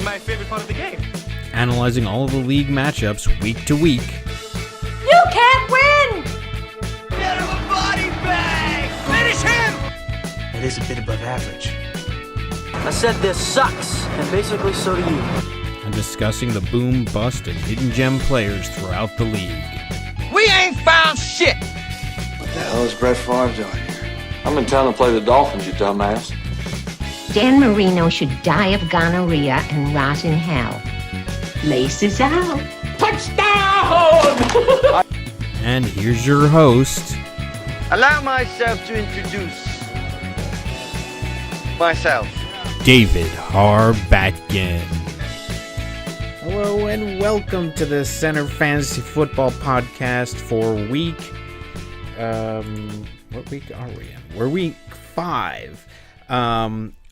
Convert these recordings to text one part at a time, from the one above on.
my favorite part of the game. Analyzing all of the league matchups week to week. You can't win! Get him a body bag! Finish him! It is a bit above average. I said this sucks, and basically so do you. And discussing the boom, bust, and hidden gem players throughout the league. We ain't found shit! What the hell is Brett Favre doing here? I'm in town to play the Dolphins, you dumbass. Dan Marino should die of gonorrhea and rot in hell. Laces out. Touchdown! And here's your host, Allow myself to introduce myself. David Harbatkin. Hello and welcome to the Center Fantasy Football Podcast for week... what week are we in? We're week 5.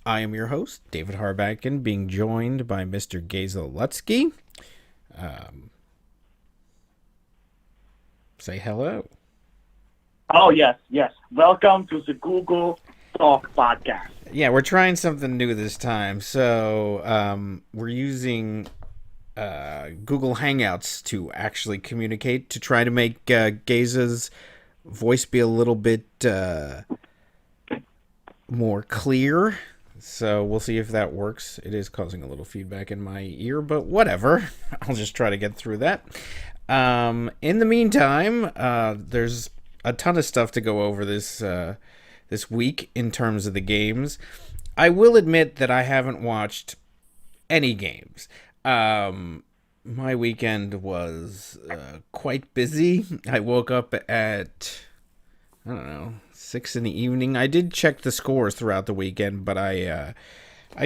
I am your host, David Harbatkin, being joined by Mr. Gazel Lutsky. Say hello. Oh, yes. Welcome to the Google Talk Podcast. Yeah, we're trying something new this time. So we're using Google Hangouts to actually communicate, to try to make Gaza's voice be a little bit more clear. So we'll see if that works. It is causing a little feedback in my ear, but whatever. I'll just try to get through that. In the meantime, there's a ton of stuff to go over this week in terms of the games. I will admit that I haven't watched any games. My weekend was quite busy. I woke up at, 6 in the evening. I did check the scores throughout the weekend, but I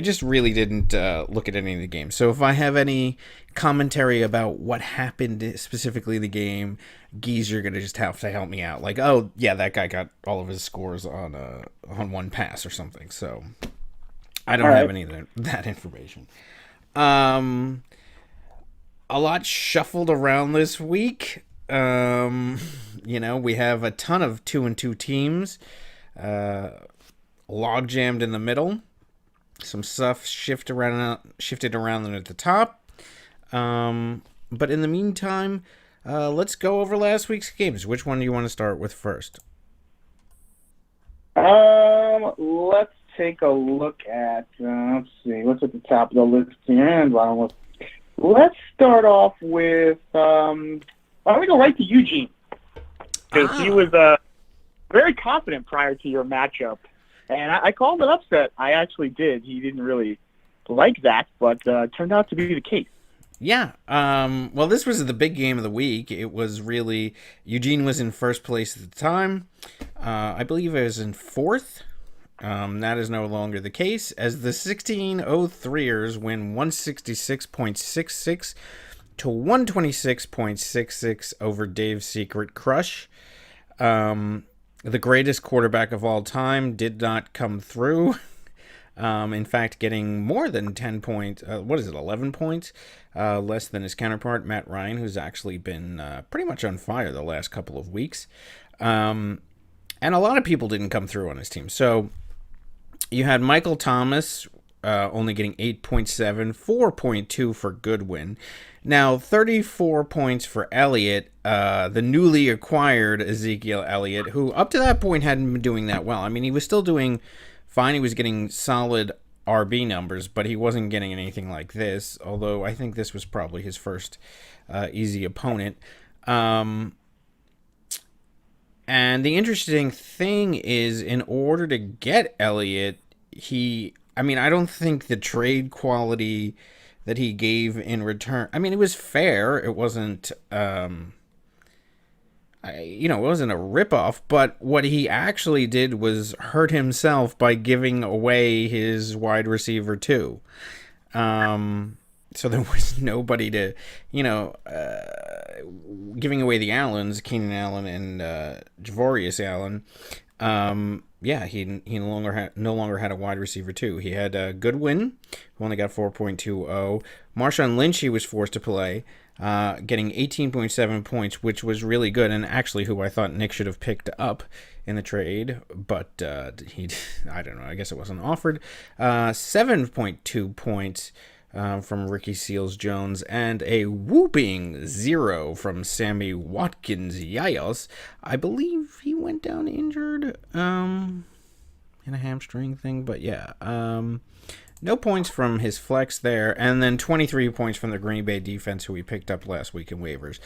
just really didn't look at any of the games. So if I have any commentary about what happened specifically in the game, Geese, you're going to just have to help me out. Like, oh, yeah, that guy got all of his scores on one pass or something. So I don't have any of that information. A lot shuffled around this week. We have a ton of 2-2 teams, log jammed in the middle. Some stuff shifted around at the top. But in the meantime, let's go over last week's games. Which one do you want to start with first? Let's take a look at, let's see, what's at the top of the list here? And let's start off with, why don't we go right to Eugene? Because he was very confident prior to your matchup. And I called it upset. I actually did. He didn't really like that, but turned out to be the case. Yeah. Well, this was the big game of the week. It was really, Eugene was in first place at the time. I believe it was in fourth. That is no longer the case, as the 1603ers win 166.66 to 126.66 over Dave's Secret Crush. The greatest quarterback of all time did not come through. In fact, getting more than 10 points, 11 points, less than his counterpart, Matt Ryan, who's actually been pretty much on fire the last couple of weeks. And a lot of people didn't come through on his team. So you had Michael Thomas only getting 8.7, 4.2 for Goodwin. Now, 34 points for Elliott, the newly acquired Ezekiel Elliott, who up to that point hadn't been doing that well. I mean, he was still doing fine. He was getting solid RB numbers, but he wasn't getting anything like this, although I think this was probably his first easy opponent. And the interesting thing is, in order to get Elliott, I don't think the trade quality that he gave in return, it was fair. It wasn't, it wasn't a ripoff, but what he actually did was hurt himself by giving away his wide receiver too. So there was nobody to, giving away the Allens, Keenan Allen and Javorius Allen. He no longer had a wide receiver too. He had Goodwin, who only got 4.20. Marshawn Lynch, he was forced to play, getting 18.7 points, which was really good, and actually who I thought Nick should have picked up in the trade, but I don't know, I guess it wasn't offered. 7.2 points from Ricky Seals-Jones, and a whooping 0 from Sammy Watkins-Yayos. I believe he went down injured in a hamstring thing, but yeah. No points from his flex there, and then 23 points from the Green Bay defense, who we picked up last week in waivers.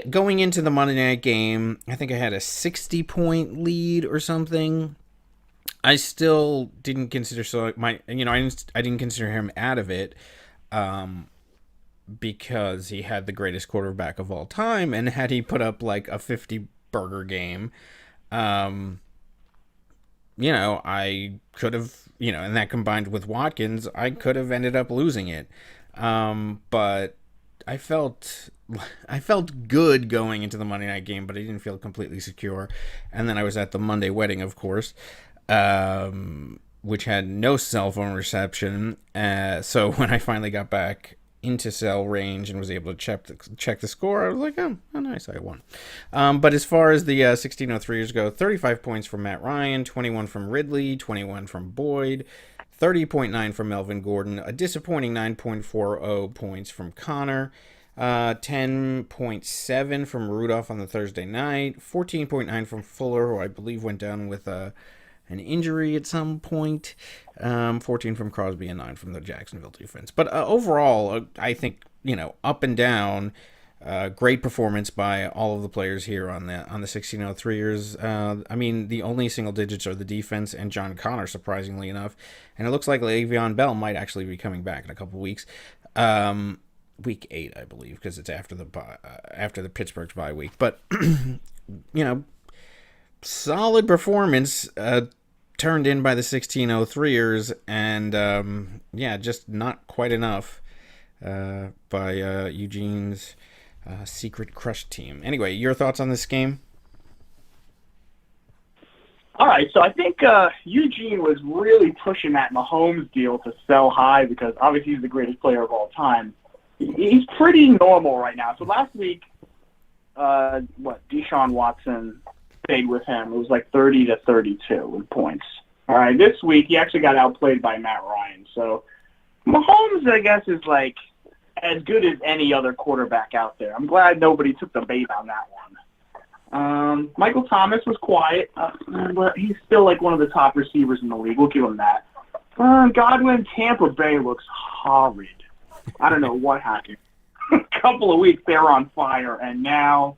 Going into the Monday night game, I think I had a 60-point lead or something. I still didn't consider I didn't consider him out of it, because he had the greatest quarterback of all time, and had he put up like a 50-burger game, I could have, and that combined with Watkins, I could have ended up losing it. But I felt good going into the Monday night game, but I didn't feel completely secure. And then I was at the Monday wedding, of course, which had no cell phone reception. So when I finally got back into cell range and was able to check the score, I was like, oh nice, I won. But as far as the 1603ers go, 35 points from Matt Ryan, 21 from Ridley, 21 from Boyd, 30.9 from Melvin Gordon, a disappointing 9.40 points from Connor, 10.7 from Rudolph on the Thursday night, 14.9 from Fuller, who I believe went down with an injury at some point, 14 from Crosby, and 9 from the Jacksonville defense. But overall, I think, up and down, great performance by all of the players here on the 1603ers. I mean, the only single digits are the defense and John Connor, surprisingly enough. And it looks like Le'Veon Bell might actually be coming back in a couple weeks. Week 8, I believe, because it's after the Pittsburgh's bye week. But, solid performance turned in by the 1603ers, and just not quite enough by Eugene's secret crush team. Anyway, your thoughts on this game? All right, so I think Eugene was really pushing that Mahomes deal to sell high because obviously he's the greatest player of all time. He's pretty normal right now. So last week, Deshaun Watson stayed with him. It was like 30-32 in points. All right, this week he actually got outplayed by Matt Ryan. So Mahomes, I guess, is like as good as any other quarterback out there. I'm glad nobody took the bait on that one. Michael Thomas was quiet, but he's still like one of the top receivers in the league. We'll give him that. Godwin, Tampa Bay looks horrid. I don't know what happened. A couple of weeks they were on fire, and now,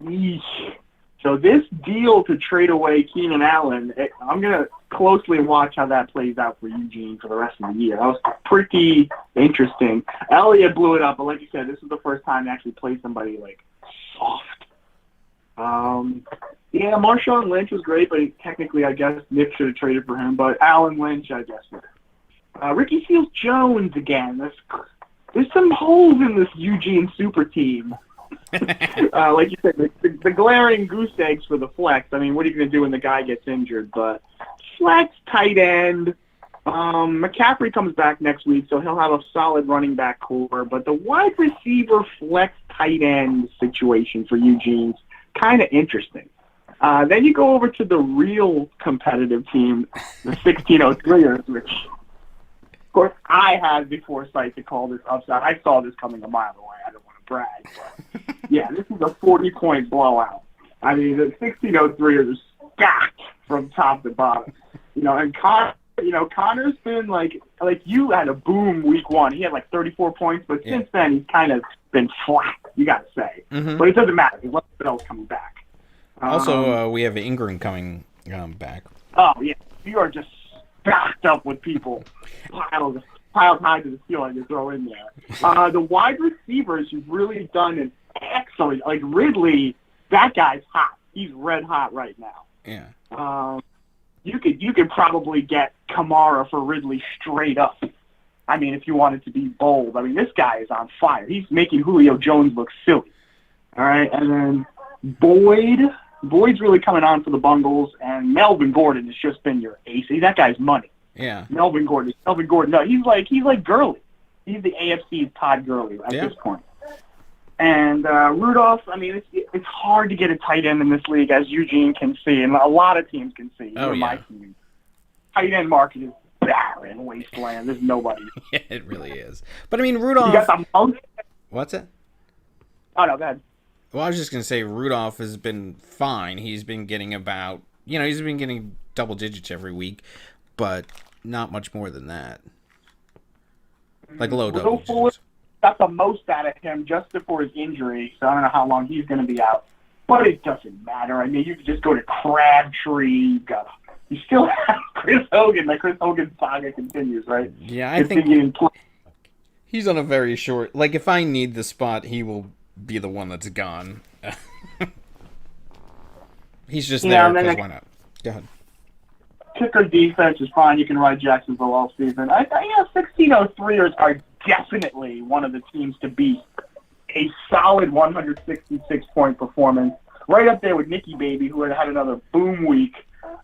yeesh. So this deal to trade away Keenan Allen, I'm going to closely watch how that plays out for Eugene for the rest of the year. That was pretty interesting. Elliott blew it up, but like you said, this is the first time they actually played somebody like soft. Marshawn Lynch was great, but technically I guess Nick should have traded for him. But Allen Lynch, I guess. Ricky Seals-Jones again. There's some holes in this Eugene super team. Like you said, the glaring goose eggs for the flex. I mean, what are you going to do when the guy gets injured? But flex, tight end. McCaffrey comes back next week, so he'll have a solid running back core. But the wide receiver flex tight end situation for Eugene's kind of interesting. Then you go over to the real competitive team, the 1603ers, which, of course, I had the foresight to call this upset. I saw this coming a mile away. I don't want to brag, but yeah, this is a 40-point blowout. I mean, the 1603ers stacked from top to bottom. And Connor's been like you had a boom week 1. He had like 34 points, but since then he's kind of been flat. You got to say, but it doesn't matter. What else coming back? Also, we have Ingram coming back. Oh yeah, you are just stacked up with people piled high to the ceiling to throw in there. The wide receivers, you've really done an excellent. Like Ridley, that guy's hot. He's red hot right now. Yeah. You could probably get Kamara for Ridley straight up. I mean, if you wanted to be bold. I mean, this guy is on fire. He's making Julio Jones look silly. All right, and then Boyd's really coming on for the Bungles, and Melvin Gordon has just been your ace. That guy's money. Yeah. Melvin Gordon. No, he's like Gurley. He's the AFC's Todd Gurley at this point. And Rudolph, I mean, it's hard to get a tight end in this league, as Eugene can see, and a lot of teams can see, even my team. tight end market is barren wasteland. There's nobody. Yeah, it really is. But I mean, You Rudolph. got the most. What's it? Oh no, go ahead. Well, I was just gonna say Rudolph has been fine. He's been getting about, he's been getting double digits every week, but not much more than that. Like low double digits. Got the most out of him just before his injury, so I don't know how long he's going to be out. But it doesn't matter. I mean, you can just go to Crabtree. You still have Chris Hogan. Like, Chris Hogan's saga continues, right? Yeah, I think he's on a very short... Like, if I need the spot, he will be the one that's gone. He's just there because why not? Go ahead. Kicker defense is fine. You can ride Jacksonville all season. 1603ers are definitely one of the teams to beat. A solid 166-point performance, right up there with Nicky Baby, who had another boom week.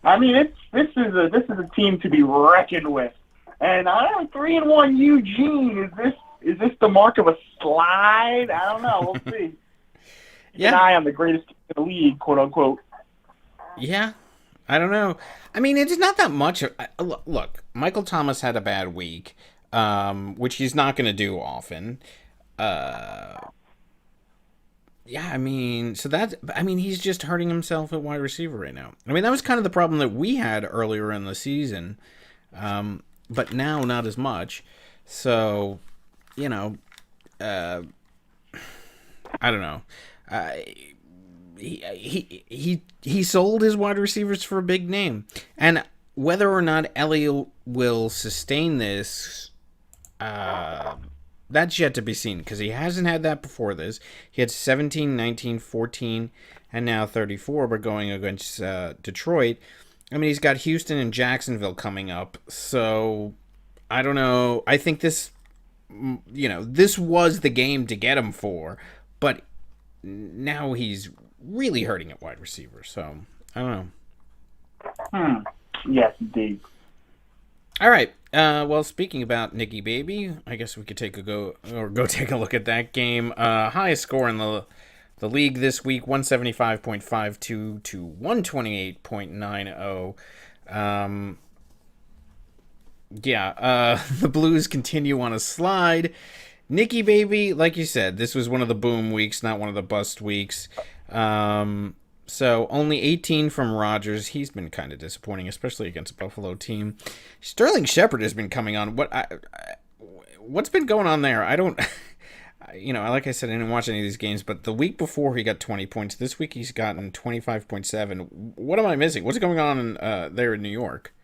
I mean, this is a team to be reckoned with. And 3-1 Eugene. Is this the mark of a slide? I don't know. We'll see. Keep an eye on the greatest team in the league, quote unquote. Yeah. I don't know. I mean, it's not that much. Look, Michael Thomas had a bad week, which he's not going to do often. Yeah, I mean, he's just hurting himself at wide receiver right now. I mean, that was kind of the problem that we had earlier in the season, but now not as much. So, I don't know. He sold his wide receivers for a big name, and whether or not Elliott will sustain this, that's yet to be seen, because he hasn't had that before this. He had 17, 19, 14, and now 34, but going against Detroit. I mean, he's got Houston and Jacksonville coming up, so I don't know. I think this was the game to get him for, but now he's really hurting at wide receiver, so I don't know. Yes, indeed. All right. Well, speaking about Nicky Baby, I guess we could take a look at that game. Highest score in the league this week, 175.52 to 128.90. The Blues continue on a slide. Nicky Baby, like you said, this was one of the boom weeks, not one of the bust weeks. So only 18 from Rodgers. He's been kind of disappointing, especially against a Buffalo team. Sterling Shepard has been coming on. What's been going on there? I don't... like I said, I didn't watch any of these games, but the week before he got 20 points. This week he's gotten 25.7. What am I missing? What's going on there in New York?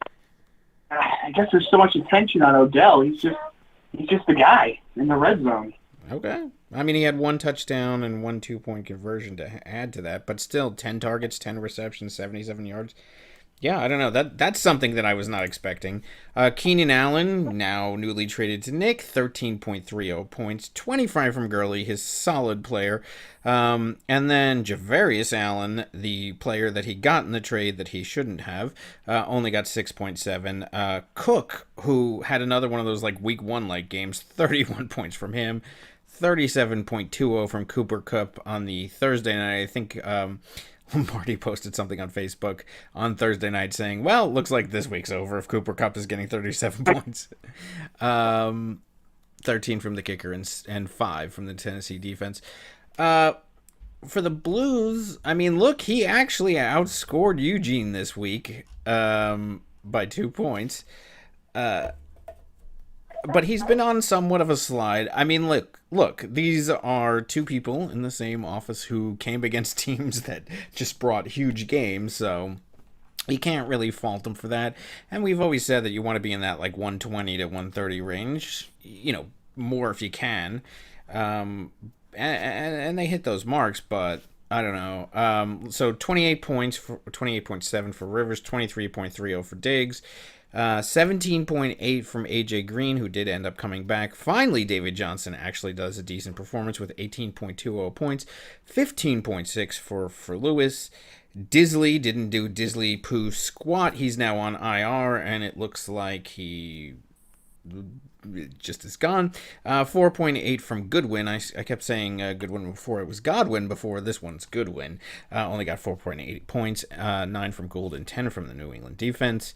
I guess there's so much attention on Odell. He's just the guy in the red zone. Okay. I mean, he had 1 touchdown and 1 2-point conversion to add to that, but still 10 targets, 10 receptions, 77 yards. Yeah, I don't know. That's something that I was not expecting. Keenan Allen, now newly traded to Nick, 13.30 points, 25 from Gurley, his solid player. And then Javarius Allen, the player that he got in the trade that he shouldn't have, only got 6.7. Cook, who had another one of those like week 1 games, 31 points from him. 37.20 from Cooper Kupp on the Thursday night. I think Lombardi posted something on Facebook on Thursday night saying, well, looks like this week's over if Cooper Kupp is getting 37 points. 13 from the kicker and 5 from the Tennessee defense. For the Blues, I mean, look, he actually outscored Eugene this week by 2 points. But he's been on somewhat of a slide. I mean, look, these are two people in the same office who came against teams that just brought huge games, so you can't really fault them for that. And we've always said that you want to be in that 120 to 130 range, more if you can. And they hit those marks, but I don't know. So 28 points, 28.7 for Rivers, 23.30 for Diggs. 17.8 from AJ Green, who did end up coming back. Finally, David Johnson actually does a decent performance with 18.20 points, 15.6 for Lewis. Disley didn't do Disley poo squat. He's now on IR, and it looks like he just is gone. 4.8 from Goodwin. I kept saying Goodwin before it was Godwin before. This one's Goodwin. Only got 4.8 points. 9 from Gould and 10 from the New England defense.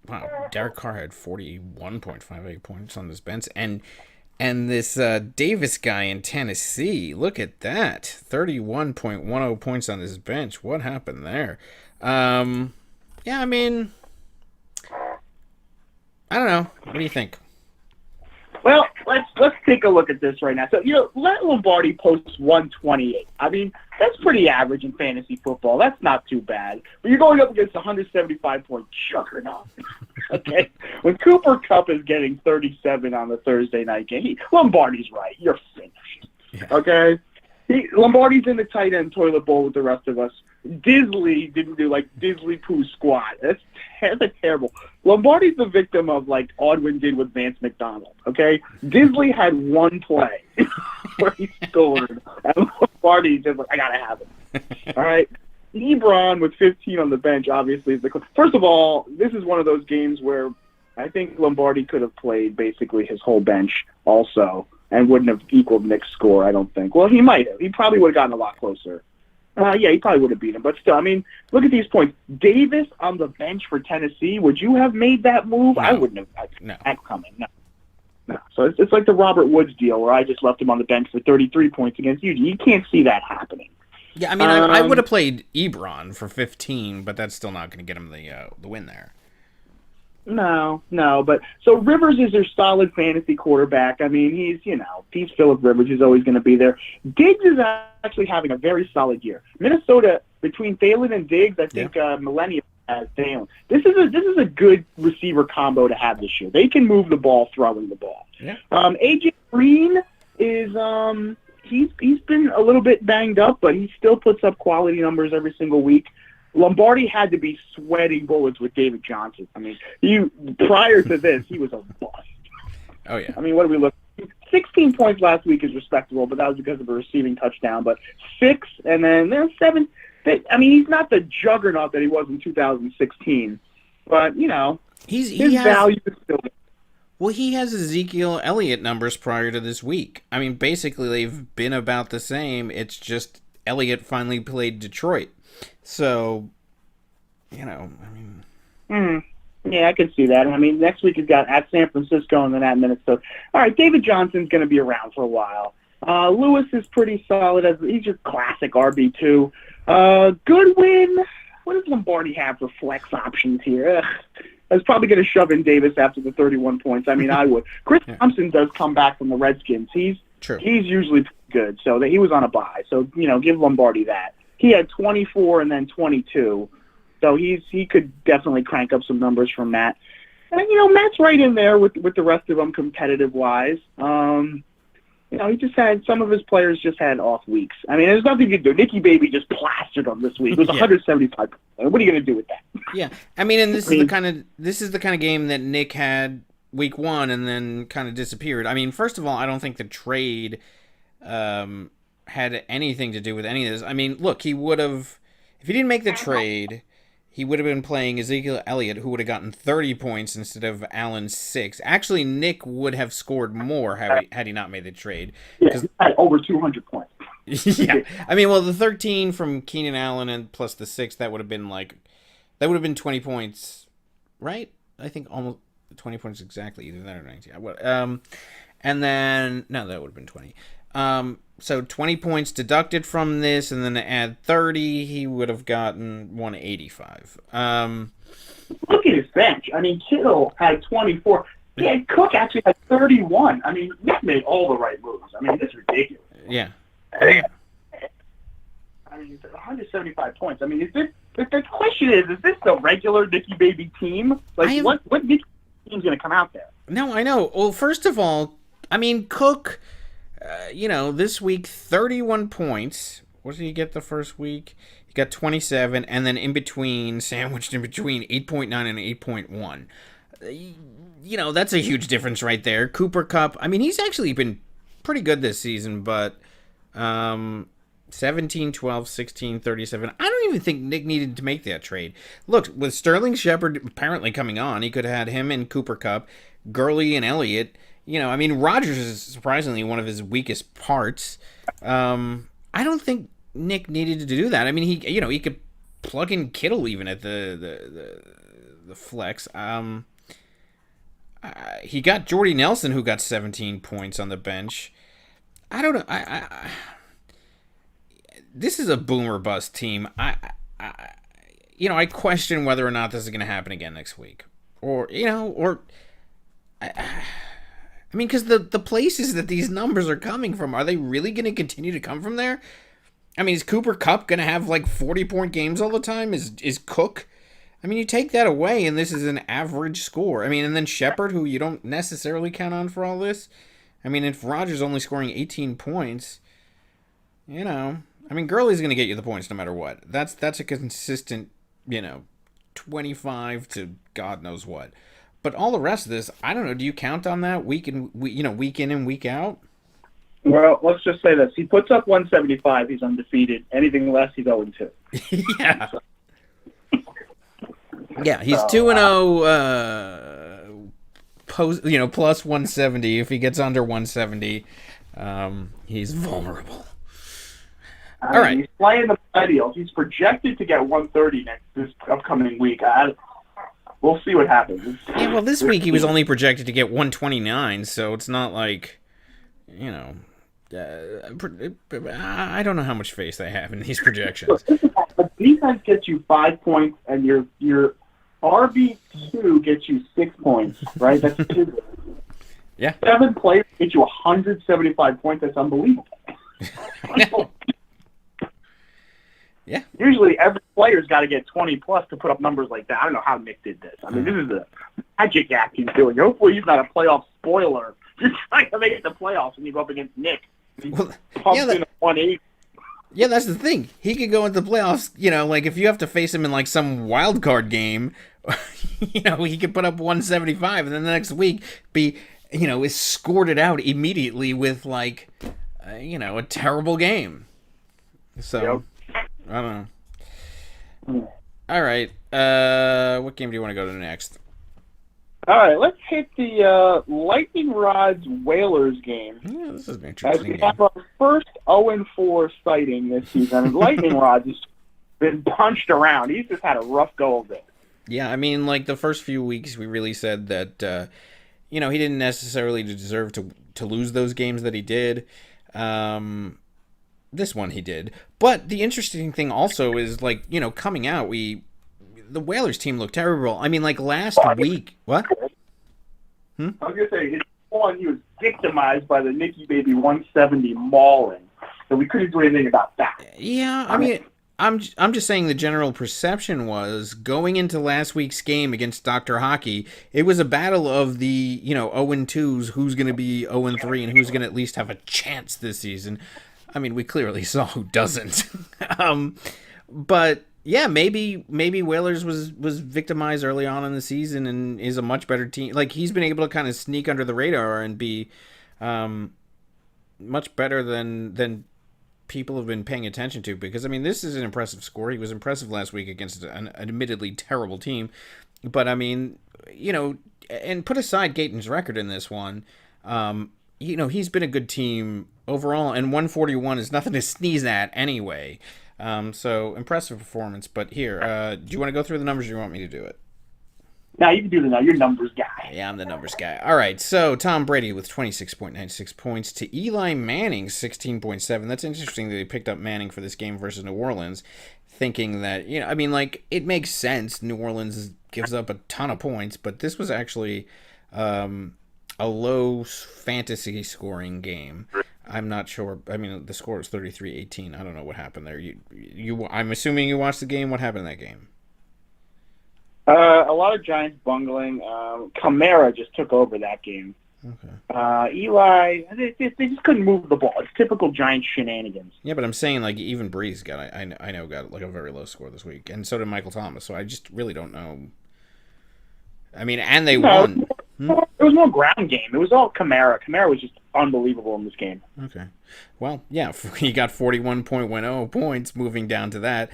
Wow, Derek Carr had 41.58 points on this bench. And this Davis guy in Tennessee, look at that. 31.10 points on this bench. What happened there? Yeah, I mean, I don't know. What do you think? Well, let's take a look at this right now. So, let Lombardi post 128. I mean, that's pretty average in fantasy football. That's not too bad. But you're going up against a 175-point juggernaut. Okay? When Cooper Kupp is getting 37 on the Thursday night game, Lombardi's right. You're finished. Yeah. Okay? Lombardi's in the tight end toilet bowl with the rest of us. Disley didn't do Disley poo squat. That's terrible. Lombardi's the victim of Audwin did with Vance McDonald. Okay, Disley had one play where he scored, and Lombardi's just I gotta have it. All right, Ebron with 15 on the bench obviously is first of all, this is one of those games where I think Lombardi could have played basically his whole bench also and wouldn't have equaled Nick's score. I don't think. Well, he might have. He probably would have gotten a lot closer. Yeah, he probably would have beat him. But still, I mean, look at these points. Davis on the bench for Tennessee. Would you have made that move? No. I wouldn't have. No. That's coming. No. So it's like the Robert Woods deal where I just left him on the bench for 33 points against Eugene. You can't see that happening. Yeah, I mean, I would have played Ebron for 15, but that's still not going to get him the win there. No, but so Rivers is their solid fantasy quarterback. I mean, he's Phillip Rivers. He's always going to be there. Diggs is actually having a very solid year. Minnesota, between Thielen and Diggs, I think Millennium has Thielen. This is a good receiver combo to have this year. They can move the ball, throwing the ball. Yeah. AJ Green is he's been a little bit banged up, but he still puts up quality numbers every single week. Lombardi had to be sweating bullets with David Johnson. I mean, prior to this, he was a bust. Oh, yeah. I mean, what do we look? 16 points last week is respectable, but that was because of a receiving touchdown. But 6 and then 7. I mean, he's not the juggernaut that he was in 2016. But, his value is still there. Well, he has Ezekiel Elliott numbers prior to this week. I mean, basically, they've been about the same. It's just Elliott finally played Detroit. So, I mean... Yeah, I can see that. I mean, next week he's got at San Francisco and then at Minnesota. All right, David Johnson's going to be around for a while. Lewis is pretty solid. He's your classic RB2. Goodwin, what does Lombardi have for flex options here? I was probably going to shove in Davis after the 31 points. I mean, I would. Chris Thompson does come back from the Redskins. He's usually good, so he was on a bye. So, give Lombardi that. He had 24 and then 22. So he could definitely crank up some numbers from Matt. And, Matt's right in there with the rest of them competitive-wise. He just had – some of his players just had off weeks. I mean, there's nothing you can do. Nicky Baby just plastered them this week. It was 175. What are you going to do with that? Yeah. I mean, and this is the kind of game that Nick had week 1 and then kind of disappeared. I mean, first of all, I don't think the trade had anything to do with any of this. I mean, look, he would have – if he didn't make the trade – he would have been playing Ezekiel Elliott, who would have gotten 30 points instead of Allen's 6. Actually, Nick would have scored more had he not made the trade. Yeah, he had over 200 points. Yeah. I mean, well, the 13 from Keenan Allen and plus the 6, that would have been 20 points, right? I think almost 20 points exactly, either that or 19. And then, no, that would have been 20. So 20 points deducted from this, and then to add 30, he would have gotten 185. Look at his bench. I mean, Kittle had 24. Yeah, Cook actually had 31. I mean, Nick made all the right moves. I mean, this is ridiculous. Yeah. I mean, 175 points. I mean, the question is this the regular Nicky Baby team? What Nicky team's going to come out there? No, I know. Well, first of all, I mean, Cook... this week, 31 points. What did he get the first week? He got 27, and then sandwiched in between 8.9 and 8.1. That's a huge difference right there. Cooper Kupp, I mean, he's actually been pretty good this season, but, 17, 12, 16, 37. I don't even think Nick needed to make that trade. Look, with Sterling Shepard apparently coming on, he could have had him and Cooper Kupp, Gurley and Elliott. I mean, Rodgers is surprisingly one of his weakest parts. I don't think Nick needed to do that. I mean, he could plug in Kittle even at the flex. He got Jordy Nelson, who got 17 points on the bench. I don't know. This is a boomer bust team. I question whether or not this is going to happen again next week, I mean, because the places that these numbers are coming from, are they really going to continue to come from there? I mean, is Cooper Kupp going to have like 40-point games all the time? Is Cook? I mean, you take that away, and this is an average score. I mean, and then Shepard, who you don't necessarily count on for all this. I mean, if Rodgers only scoring 18 points, I mean, Gurley's going to get you the points no matter what. That's a consistent, 25 to God knows what. But all the rest of this, I don't know. Do you count on that week in and week out? Well, let's just say this: he puts up 175, he's undefeated. Anything less, he's 0-2. Yeah. Yeah, he's 2-0. Plus 170. If he gets under 170, he's vulnerable. All right. He's playing the millennials. He's projected to get 130 this upcoming week. We'll see what happens. Yeah, well, this week he was only projected to get 129, so it's not like, I don't know how much faith they have in these projections. The defense gets you 5 points, and your RB2 gets you 6 points, right? That's 2. Yeah. 7 players get you 175 points. That's unbelievable. Yeah. Usually every player's got to get 20 plus to put up numbers like that. I don't know how Nick did this. I mean, this is the magic act he's doing. Hopefully he's not a playoff spoiler. Just trying to make it to playoffs and you go up against Nick. Well, in a 180. Yeah, that's the thing. He could go into the playoffs, like if you have to face him in like some wild card game, he could put up 175 and then the next week be, escorted out immediately with like, a terrible game. So... Yep. I don't know. All right. What game do you want to go to next? All right, let's hit the Lightning Rods Whalers game. Yeah, this is an As interesting we game. have our first 0-4 sighting this season. Lightning Rods has been punched around. He's just had a rough go of it. Yeah, I mean, like the first few weeks, we really said that, he didn't necessarily deserve to lose those games that he did. This one he did. But the interesting thing also is, like, coming out, the Whalers team looked terrible. I mean, like, last week... What? I was going to say, he was victimized by the Nicky Baby 170 mauling. So we couldn't do anything about that. Yeah, I mean, I'm just saying the general perception was, going into last week's game against Dr. Hockey, it was a battle of the, 0-2s, who's going to be 0-3, and who's going to at least have a chance this season. I mean, we clearly saw who doesn't. But yeah, maybe Whalers was victimized early on in the season and is a much better team. Like, he's been able to kind of sneak under the radar and be much better than people have been paying attention to. Because I mean, this is an impressive score. He was impressive last week against an admittedly terrible team. But I mean, and put aside Gayton's record in this one. He's been a good team overall, and 141 is nothing to sneeze at anyway. So impressive performance. But here, do you want to go through the numbers or do you want me to do it? Now you can do that. You're numbers guy. Yeah, I'm the numbers guy. All right, so Tom Brady with 26.96 points to Eli Manning 16.7. That's interesting that they picked up Manning for this game versus New Orleans, thinking that, it makes sense. New Orleans gives up a ton of points, but this was actually a low fantasy scoring game. I'm not sure. I mean, the score is 33-18. I don't know what happened there. I'm assuming you watched the game. What happened in that game? A lot of Giants bungling. Kamara just took over that game. Okay. Eli, they just couldn't move the ball. It's typical Giants shenanigans. Yeah, but I'm saying, like, even Breeze got like a very low score this week, and so did Michael Thomas. So I just really don't know. I mean, and they won. It was more ground game. It was all Kamara. Kamara was just unbelievable in this game. Okay. Well, yeah, he got 41.10 points, moving down to that.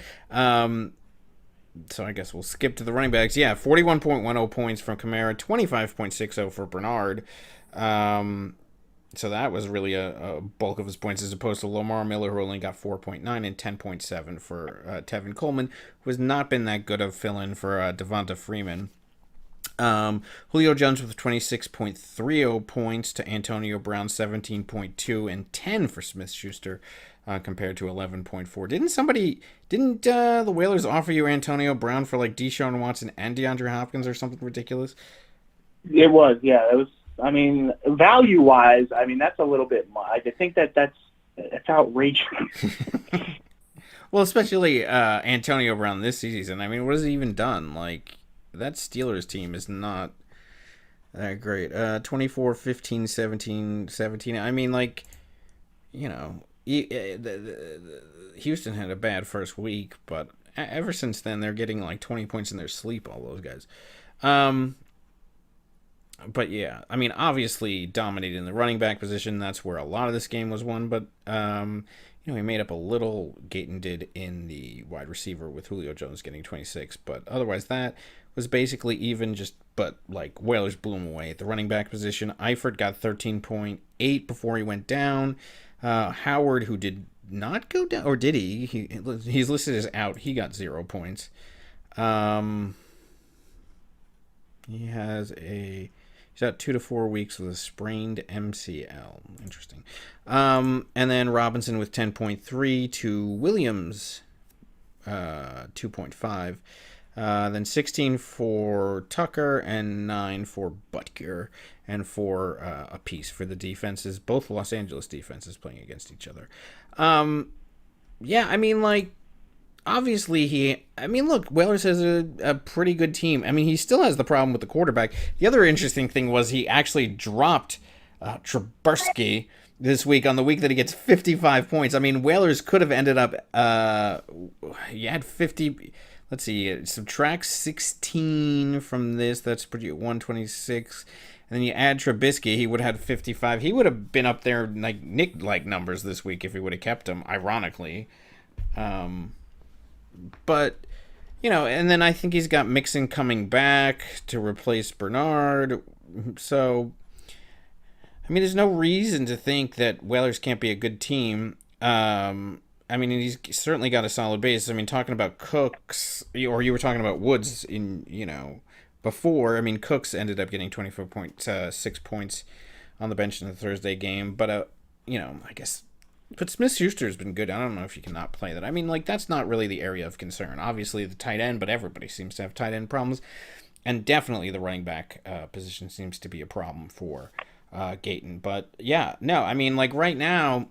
So I guess we'll skip to the running backs. Yeah, 41.10 points from Kamara, 25.60 for Bernard. So that was really a bulk of his points, as opposed to Lamar Miller, who only got 4.9 and 10.7 for Tevin Coleman, who has not been that good of fill-in for Devonta Freeman. Julio Jones with 26.30 points to Antonio Brown 17.2 and 10 for Smith-Schuster compared to 11.4. Didn't the Whalers offer you Antonio Brown for like Deshaun Watson and DeAndre Hopkins or something ridiculous? It was, yeah. It was. I mean, value-wise, I mean, that's a little bit much. I think that's outrageous. Well, especially Antonio Brown this season. I mean, what has he even done? Like, that Steelers team is not that great. 24, 15, 17, 17. I mean, like, you know, Houston had a bad first week, but ever since then, they're getting like 20 points in their sleep, all those guys. But yeah, I mean, obviously dominating the running back position. That's where a lot of this game was won. But, you know, he made up a little, Gayton did, in the wide receiver with Julio Jones getting 26. But otherwise, that was basically even, but like Whalers blew him away at the running back position. Eifert got 13.8 before he went down. Howard, who did not go down, or did he? He's listed as out. He got 0 points. He's out 2 to 4 weeks with a sprained MCL. Interesting. And then Robinson with 10.3 to Williams, 2.5. Then 16 for Tucker and 9 for Butker and 4 apiece for the defenses. Both Los Angeles defenses playing against each other. Yeah, I mean, like, obviously look, Whalers has a pretty good team. I mean, he still has the problem with the quarterback. The other interesting thing was he actually dropped Trubisky this week on the week that he gets 55 points. I mean, Whalers could have ended up, you had 50, let's see, subtract 16 from this, that's pretty 126, and then you add Trubisky, he would have had 55. He would have been up there like Nick-like numbers this week if he would have kept him, ironically. But, you know, and then I think he's got Mixon coming back to replace Bernard. So, I mean, there's no reason to think that Whalers can't be a good team. I mean, he's certainly got a solid base. I mean, talking about Cooks, or you were talking about Woods in, you know, before. I mean, Cooks ended up getting 24.6 points on the bench in the Thursday game. But, you know, I guess... But Smith-Schuster's been good. I don't know if you cannot play that. I mean, like, that's not really the area of concern. Obviously, the tight end, but everybody seems to have tight end problems. And definitely the running back position seems to be a problem for Gayton. But, yeah, no, I mean, like, right now,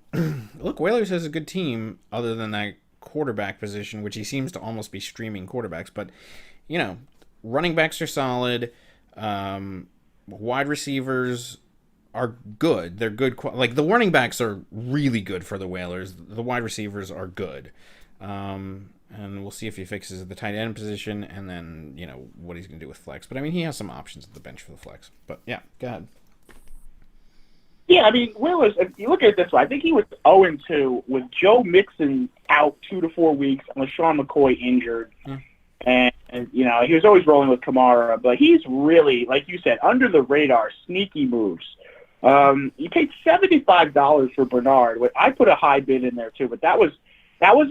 look, Whalers has a good team other than that quarterback position, which he seems to almost be streaming quarterbacks. But, you know, running backs are solid. Wide receivers are good. They're good. Like, the running backs are really good for the Whalers. The wide receivers are good. And we'll see if he fixes the tight end position and then, you know, what he's going to do with flex. But, I mean, he has some options at the bench for the flex. But, yeah, go ahead. Yeah, I mean, Whalers, if you look at it this way, I think he was 0-2 with Joe Mixon out 2 to 4 weeks and LaShawn McCoy injured. And, you know, he was always rolling with Kamara. But he's really, like you said, under the radar, sneaky moves. You paid $75 for Bernard. I put a high bid in there too, but that was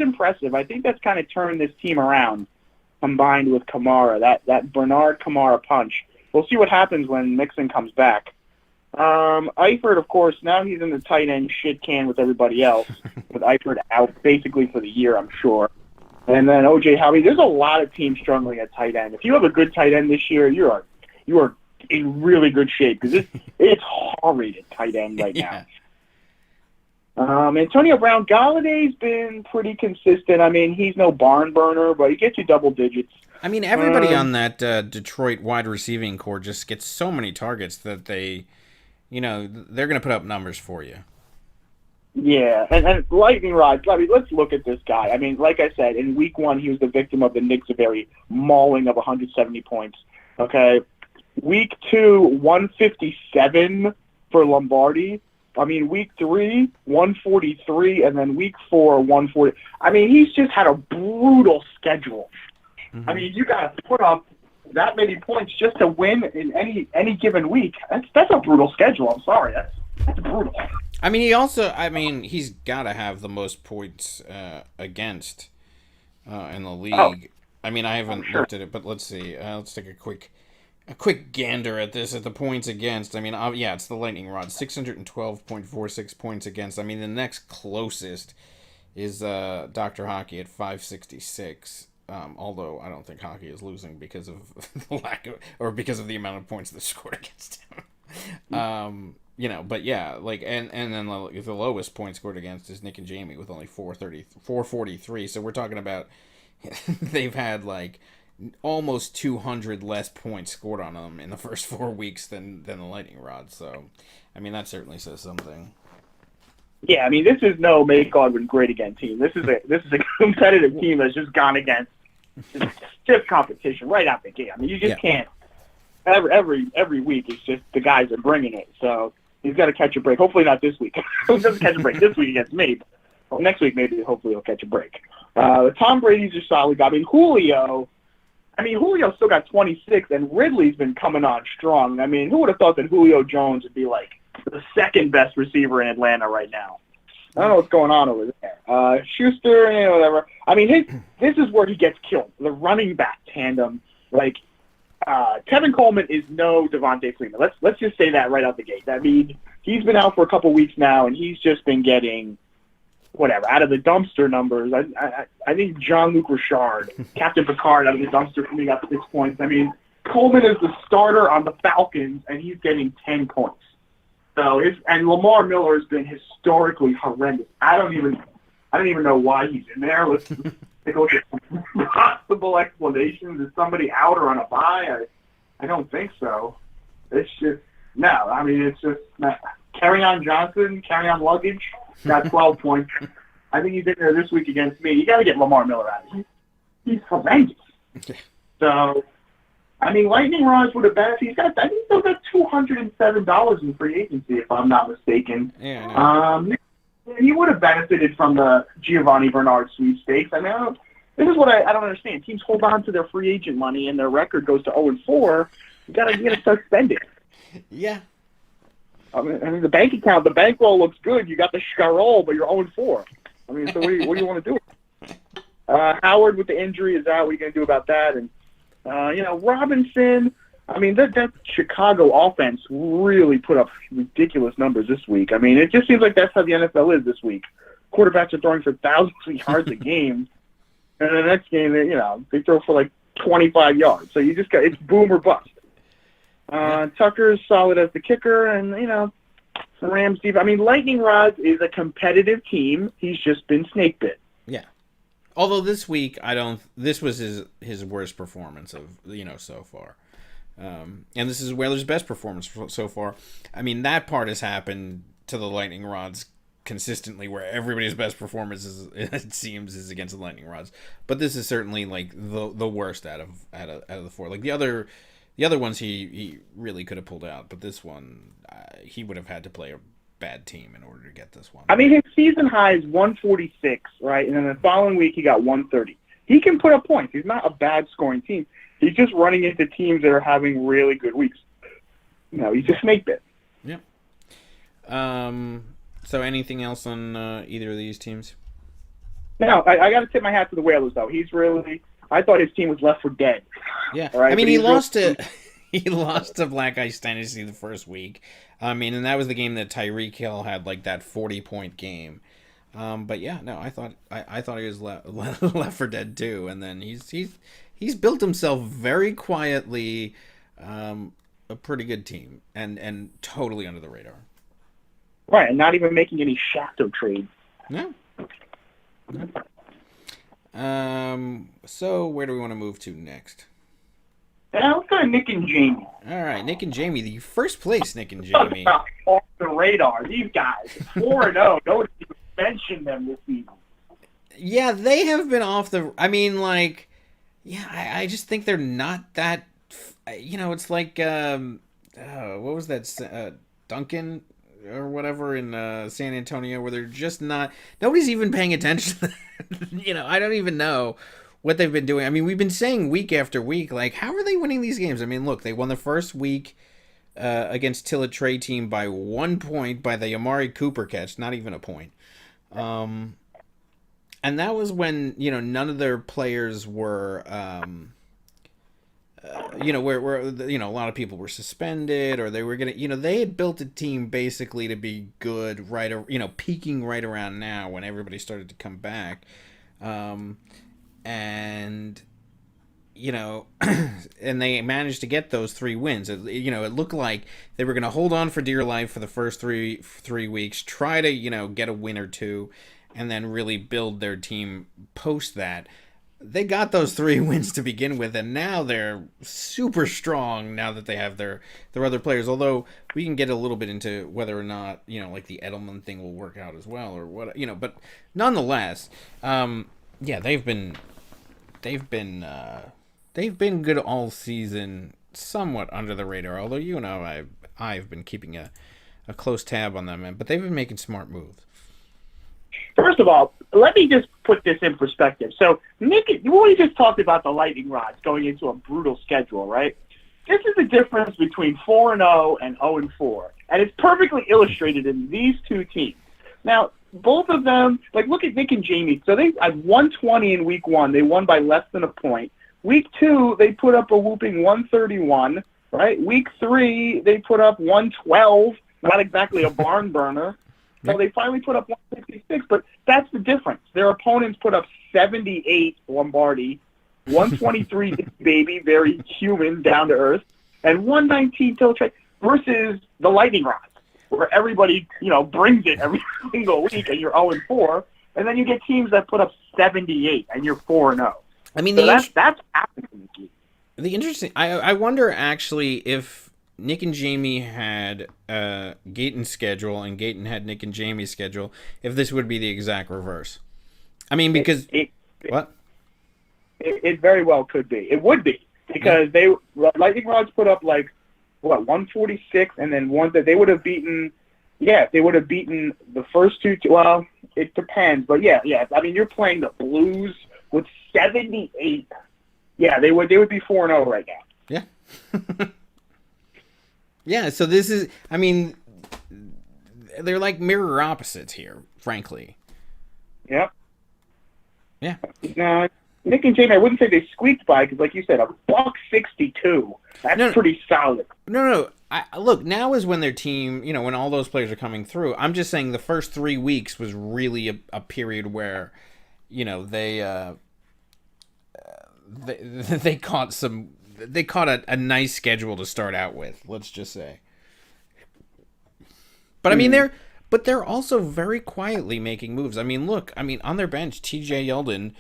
impressive. I think that's kind of turned this team around, combined with Kamara. That Bernard Kamara punch. We'll see what happens when Mixon comes back. Eifert, of course, now he's in the tight end shit can with everybody else, with Eifert out basically for the year, I'm sure. And then O.J. Howard. There's a lot of teams struggling at tight end. If you have a good tight end this year, you are in really good shape because it's horrid at tight end right now. Antonio Brown, Galladay's been pretty consistent. I mean, he's no barn burner, but he gets you double digits. I mean, everybody on that Detroit wide receiving core just gets so many targets that they, you know, they're going to put up numbers for you. Yeah, and lightning rods. I mean, let's look at this guy. I mean, like I said, in week 1, he was the victim of the Nick Zaveri mauling of 170 points. Okay. Week 2, 157 for Lombardi. I mean, week 3, 143, and then week 4, 140. I mean, he's just had a brutal schedule. I mean, you got to put up that many points just to win in any given week. That's a brutal schedule. I'm sorry. That's brutal. I mean, he's got to have the most points against in the league. Oh, I mean, I haven't looked at it, but let's see. Let's take a quick gander at the points against. I mean, yeah, it's the Lightning Rod, 612.46 points against. I mean, the next closest is Dr. Hockey at 566. Although I don't think Hockey is losing because of the because of the amount of points that scored against him. But yeah, like and then the lowest point scored against is Nick and Jamie with only 443. So we're talking about they've had like almost 200 less points scored on them in the first 4 weeks than the Lightning Rod. So, I mean, that certainly says something. Yeah, I mean, this is no make God win great again team. This is a competitive team that's just gone against stiff competition right out the gate. I mean, you just can't. Every week it's just the guys are bringing it. So he's got to catch a break. Hopefully not this week. He doesn't catch a break this week against me. But next week maybe hopefully he'll catch a break. The Tom Brady's a solid guy. I mean, Julio still got 26, and Ridley's been coming on strong. I mean, who would have thought that Julio Jones would be like the second best receiver in Atlanta right now? I don't know what's going on over there. Schuster, whatever. I mean, this is where he gets killed. The running back tandem, like Tevin Coleman is no Devontae Freeman. Let's just say that right out the gate. I mean, he's been out for a couple weeks now, and he's just been getting whatever out of the dumpster numbers. I think Jean-Luc Richard, Captain Picard, out of the dumpster for me got 6 points. I mean, Coleman is the starter on the Falcons, and he's getting 10 points. So and Lamar Miller has been historically horrendous. I don't even know why he's in there. Let's take a look at some possible explanations. Is somebody out or on a bye? I don't think so. It's just no. I mean, it's just carry on Johnson, carry on luggage. Got 12 points. I think he's in there this week against me. You got to get Lamar Miller out of here. He's horrendous. So, I mean, Lightning Rods would have benefited. I think he's still got $207 in free agency, if I'm not mistaken. Yeah. He would have benefited from the Giovanni Bernard sweepstakes. I mean, this is what I don't understand. Teams hold on to their free agent money, and their record goes to 0-4. You got to start spending. Yeah. I mean, the bank account, the bankroll looks good. You got the Scarroll, but you're 0-4. I mean, so what do you want to do? Howard with the injury is out. What are you going to do about that? And, Robinson, I mean, that Chicago offense really put up ridiculous numbers this week. I mean, it just seems like that's how the NFL is this week. Quarterbacks are throwing for thousands of yards a game. And the next game, they throw for like 25 yards. So you just it's boom or bust. Tucker's solid as the kicker, and the Rams defense. I mean, Lightning Rods is a competitive team. He's just been snake bit. Yeah. Although this week, this was his worst performance of so far, and this is Whalers' best performance so far. I mean, that part has happened to the Lightning Rods consistently, where everybody's best performance it seems is against the Lightning Rods. But this is certainly like the worst out of the four. Like the other ones he really could have pulled out, but this one he would have had to play a bad team in order to get this one. I mean, his season high is 146, right? And then the following week he got 130. He can put up points. He's not a bad scoring team. He's just running into teams that are having really good weeks. He's a snake bit. Yep. So anything else on either of these teams? No, I got to tip my hat to the Whalers, though. I thought his team was left for dead. Yeah. Right? I mean, he lost to Black Ice Dynasty the first week. I mean, and that was the game that Tyreek Hill had like that 40-point game. But yeah, no, I thought he was left for dead too. And then he's built himself very quietly a pretty good team and totally under the radar. Right, and not even making any Shafto trades. No. So where do we want to move to next? Let's go to Nick and Jamie. All right, Nick and Jamie, the first place Nick and Jamie. Off the radar. These guys, 4-0. Don't even mention them this season. Yeah, they have been off the. I mean, like, yeah, I just think they're not that it's like what was that Duncan or whatever in San Antonio, where they're just not. Nobody's even paying attention. I don't even know what they've been doing. I mean, we've been saying week after week, like, how are they winning these games? I mean, look, they won the first week against Tillett Trey team by 1 point by the Amari Cooper catch, not even a point. And that was when, none of their players were, where a lot of people were suspended, or they were going to, they had built a team basically to be good, peaking right around now when everybody started to come back. And and they managed to get those 3 wins. It looked like they were going to hold on for dear life for the first three weeks, try to, get a win or two, and then really build their team post that. They got those 3 wins to begin with, and now they're super strong now that they have their other players. Although we can get a little bit into whether or not, like the Edelman thing will work out as well, or what, but nonetheless, they've been good all season, somewhat under the radar. Although I've been keeping a close tab on them, but they've been making smart moves. First of all, let me just put this in perspective. So, Nick, you already just talked about the Lightning Rods going into a brutal schedule, right? This is the difference between 4-0 and 0-4, and it's perfectly illustrated in these two teams. Now, both of them, look at Nick and Jamie. So they had 120 in week 1. They won by less than a point. Week 2, they put up a whooping 131, right? Week 3, they put up 112, not exactly a barn burner. So they finally put up 166, but that's the difference. Their opponents put up 78 Lombardi, 123 baby, very human, down to earth, and 119 Tiltrey versus the Lightning Rods, where everybody, brings it every single week, and you're 0-4, and then you get teams that put up 78 and you're 4-0. I mean, so that's happening. The interesting. I wonder actually if Nick and Jamie had Gayton's schedule and Gayton had Nick and Jamie's schedule, if this would be the exact reverse. I mean, because what? It very well could be. It would be, because Lightning Rods put up 146, and then one that they would have beaten. Yeah, they would have beaten the first two. Well, it depends, but yeah. I mean, you're playing the Blues with 78. Yeah, they would be 4-0 right now. Yeah. Yeah, so this is, I mean, they're like mirror opposites here, frankly. Yep. Yeah. Now, Nick and Jamie, I wouldn't say they squeaked by, because like you said, $1.62. That's pretty solid. No. Look, now is when their team, when all those players are coming through. I'm just saying the first 3 weeks was really a period where, they caught some. They caught a nice schedule to start out with, let's just say. But I mean, they're also very quietly making moves. I mean, look, on their bench, TJ Yeldon,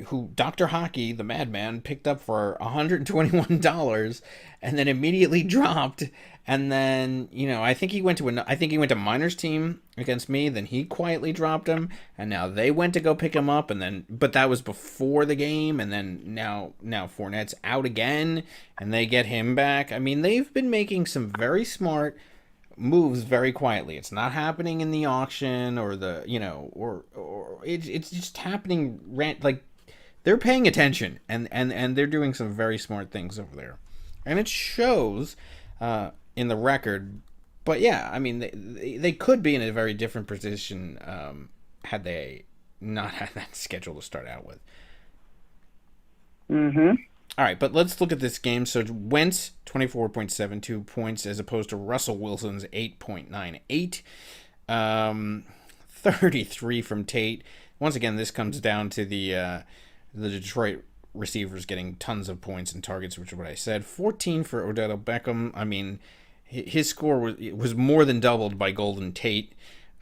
who Dr. Hockey, the madman, picked up for $121 and then immediately dropped. And then, I think he went to Miner's team against me. Then he quietly dropped him, and now they went to go pick him up. But that was before the game. And then now Fournette's out again, and they get him back. I mean, they've been making some very smart moves very quietly. It's not happening in the auction or or it's just happening. They're paying attention, and they're doing some very smart things over there, and it shows. In the record, but yeah, I mean, they could be in a very different position had they not had that schedule to start out with. Mm-hmm. All right, but let's look at this game. So Wentz, 24.72 points as opposed to Russell Wilson's 8.98. 33 from Tate. Once again, this comes down to the Detroit receivers getting tons of points and targets, which is what I said. 14 for Odell Beckham. I mean, his score was more than doubled by Golden Tate.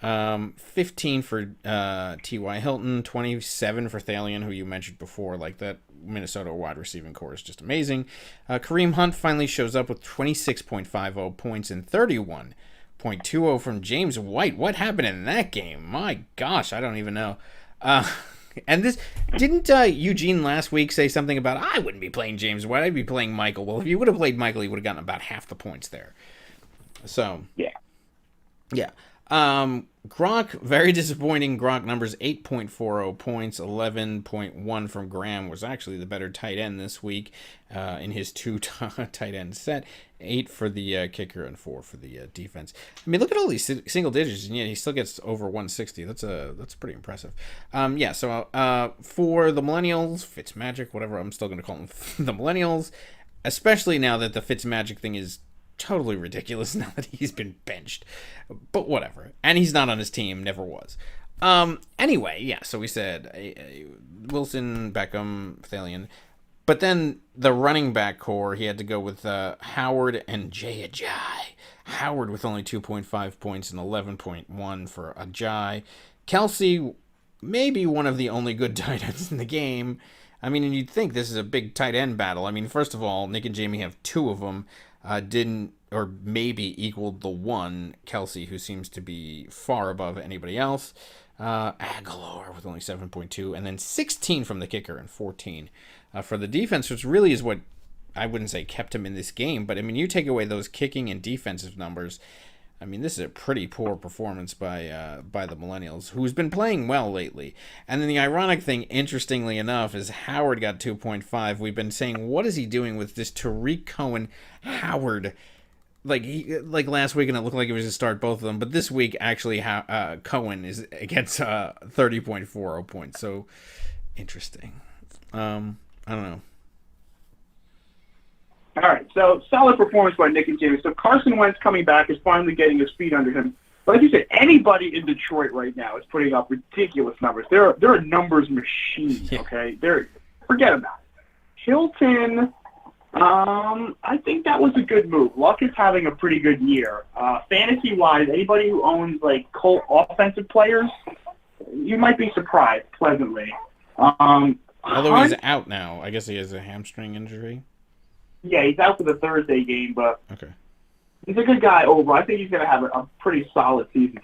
15 for T.Y. Hilton, 27 for Thalion, who you mentioned before. Like, that Minnesota wide receiving core is just amazing. Kareem Hunt finally shows up with 26.50 points and 31.20 from James White. What happened in that game? My gosh, I don't even know. And this didn't Eugene last week say something about I wouldn't be playing James White, I'd be playing Michael. Well, if you would have played Michael, you would have gotten about half the points there. So yeah. Gronk, very disappointing. Gronk numbers 8.40 points, 11.1 from Graham, was actually the better tight end this week in his two tight end set. 8 for the kicker and 4 for the defense. I mean, look at all these single digits, and yet he still gets over 160. That's pretty impressive. So for the Millennials, Fitzmagic, whatever, I'm still going to call them the Millennials, especially now that the Fitzmagic thing is totally ridiculous now that he's been benched, but whatever. And he's not on his team, never was. Anyway, yeah, so we said Wilson, Beckham, Thalian. But then the running back core, he had to go with Howard and Jay Ajayi. Howard with only 2.5 points and 11.1 for Ajayi. Kelsey, maybe one of the only good tight ends in the game. I mean, and you'd think this is a big tight end battle. I mean, first of all, Nick and Jamie have 2 of them. Didn't, or maybe equaled the one, Kelsey, who seems to be far above anybody else. Aguilar with only 7.2, and then 16 from the kicker and 14 for the defense, which really is what I wouldn't say kept him in this game. But, I mean, you take away those kicking and defensive numbers, I mean, this is a pretty poor performance by the Millennials, who's been playing well lately. And then the ironic thing, interestingly enough, is Howard got 2.5. We've been saying, what is he doing with this Tariq Cohen Howard? Like last week, and it looked like he was to start both of them. But this week, actually, Cohen gets 30.40 points. So interesting. I don't know. All right, so solid performance by Nick and Jamie. So Carson Wentz coming back is finally getting his feet under him. But like you said, anybody in Detroit right now is putting up ridiculous numbers. They're a numbers machine, okay? Forget about it. Hilton, I think that was a good move. Luck is having a pretty good year. Fantasy-wise, anybody who owns, like, Colt offensive players, you might be surprised pleasantly. Although he's out now. I guess he has a hamstring injury. Yeah, he's out for the Thursday game, but okay. He's a good guy overall. I think he's going to have a pretty solid season.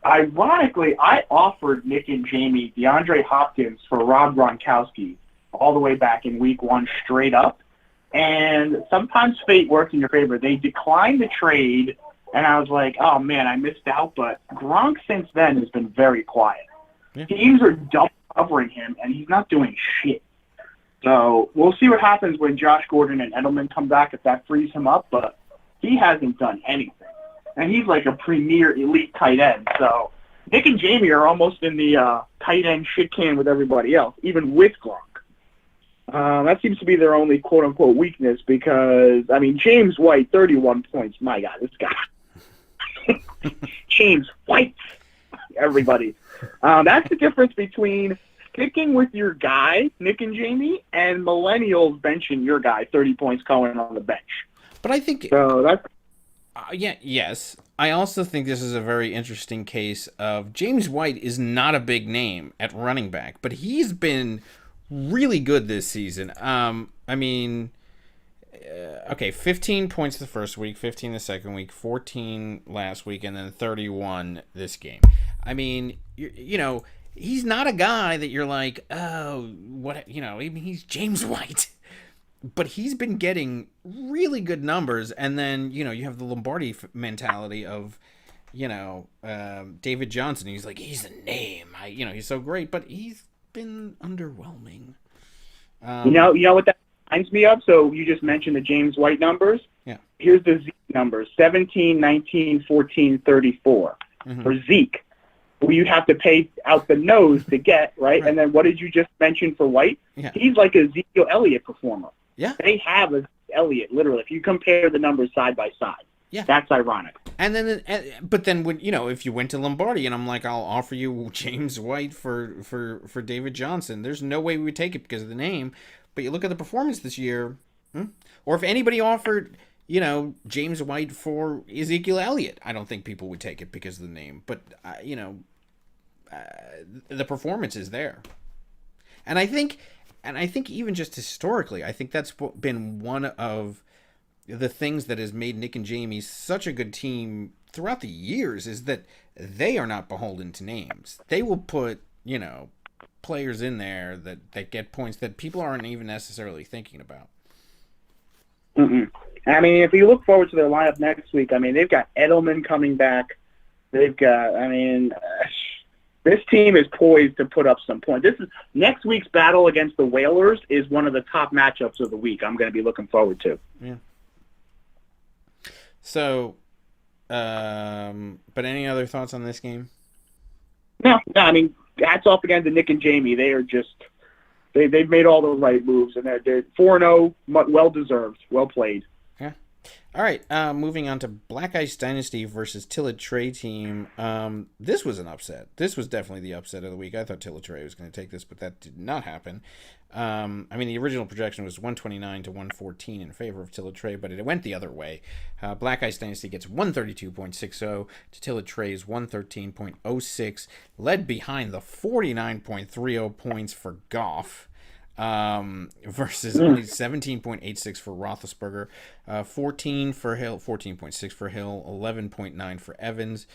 Ironically, I offered Nick and Jamie DeAndre Hopkins for Rob Gronkowski all the way back in week 1 straight up. And sometimes fate works in your favor. They declined the trade, and I was like, oh, man, I missed out. But Gronk since then has been very quiet. Yeah. Teams are double covering him, and he's not doing shit. So we'll see what happens when Josh Gordon and Edelman come back, if that frees him up. But he hasn't done anything. And he's like a premier elite tight end. So Nick and Jamie are almost in the tight end shit can with everybody else, even with Gronk. That seems to be their only quote-unquote weakness because, I mean, James White, 31 points. My God, this guy. James White, everybody. That's the difference between sticking with your guy, Nick and Jamie, and millennials benching your guy, 30 points Cohen on the bench. But I think... So that's... yes. I also think this is a very interesting case of James White is not a big name at running back, but he's been really good this season. I mean, 15 points the first week, 15 the second week, 14 last week, and then 31 this game. I mean, you know, he's not a guy that you're like, oh, what, you know, I mean, he's James White. But he's been getting really good numbers, and then, you know, you have the Lombardi mentality of, you know, David Johnson. He's like, he's a name. He's so great, but he's been underwhelming. You know what that reminds me of? So you just mentioned the James White numbers. Yeah. Here's the Zeke numbers, 17, 19, 14, 34. Mm-hmm. For Zeke, who you'd have to pay out the nose to get, right? And then what did you just mention for White? Yeah. He's like a Ezekiel Elliott performer. Yeah. They have a Elliott, literally. If you compare the numbers side by side. Yeah. That's ironic. And then, but then when, you know, if you went to Lombardi and I'm like, I'll offer you James White for David Johnson, there's no way we would take it because of the name. But you look at the performance this year, or if anybody offered, you know, James White for Ezekiel Elliott, I don't think people would take it because of the name. But, the performance is there. And I think even just historically, I think that's been one of the things that has made Nick and Jamie such a good team throughout the years is that they are not beholden to names. They will put, you know, players in there that get points that people aren't even necessarily thinking about. Mm-mm. I mean, if you look forward to their lineup next week, I mean, they've got Edelman coming back. They've got, this team is poised to put up some points. This is next week's battle against the Whalers is one of the top matchups of the week. I'm going to be looking forward to. Yeah. So, but any other thoughts on this game? No, I mean, hats off again to Nick and Jamie. They are just they've made all the right moves, and they're 4-0, well deserved, well played. Yeah. All right. Moving on to Black Ice Dynasty versus Tilla-Trey team. This was an upset. This was definitely the upset of the week. I thought Tilla-Trey was going to take this, but that did not happen. The original projection was 129 to 114 in favor of Tilla-Trey, but it went the other way. Black Ice Dynasty gets 132.60 to Tilla-Trey's 113.06, led behind the 49.30 points for Goff. Versus only 17.86 for Roethlisberger, 14 for Hill, 14.6 for Hill, 11.9 for Evans,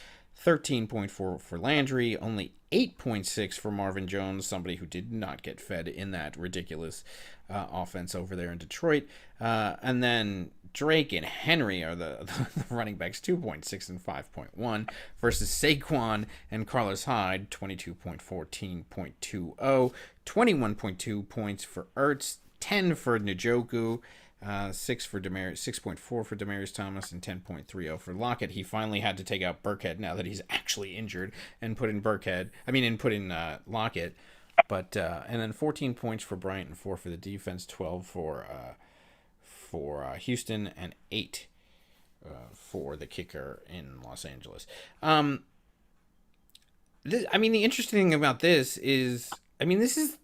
13.4 for Landry, only 8.6 for Marvin Jones, somebody who did not get fed in that ridiculous offense over there in Detroit. And then Drake and Henry are the running backs, 2.6 and 5.1 versus Saquon and Carlos Hyde, 22.14.20, 21.2 points for Ertz, 10 for Njoku, 6.4 for Demaryius Thomas, and 10.30 for Lockett. He finally had to take out Burkhead now that he's actually injured and put in Lockett. But and then 14 points for Bryant and 4 for the defense, 12 for Houston, and 8 for the kicker in Los Angeles. The interesting thing about this is, this is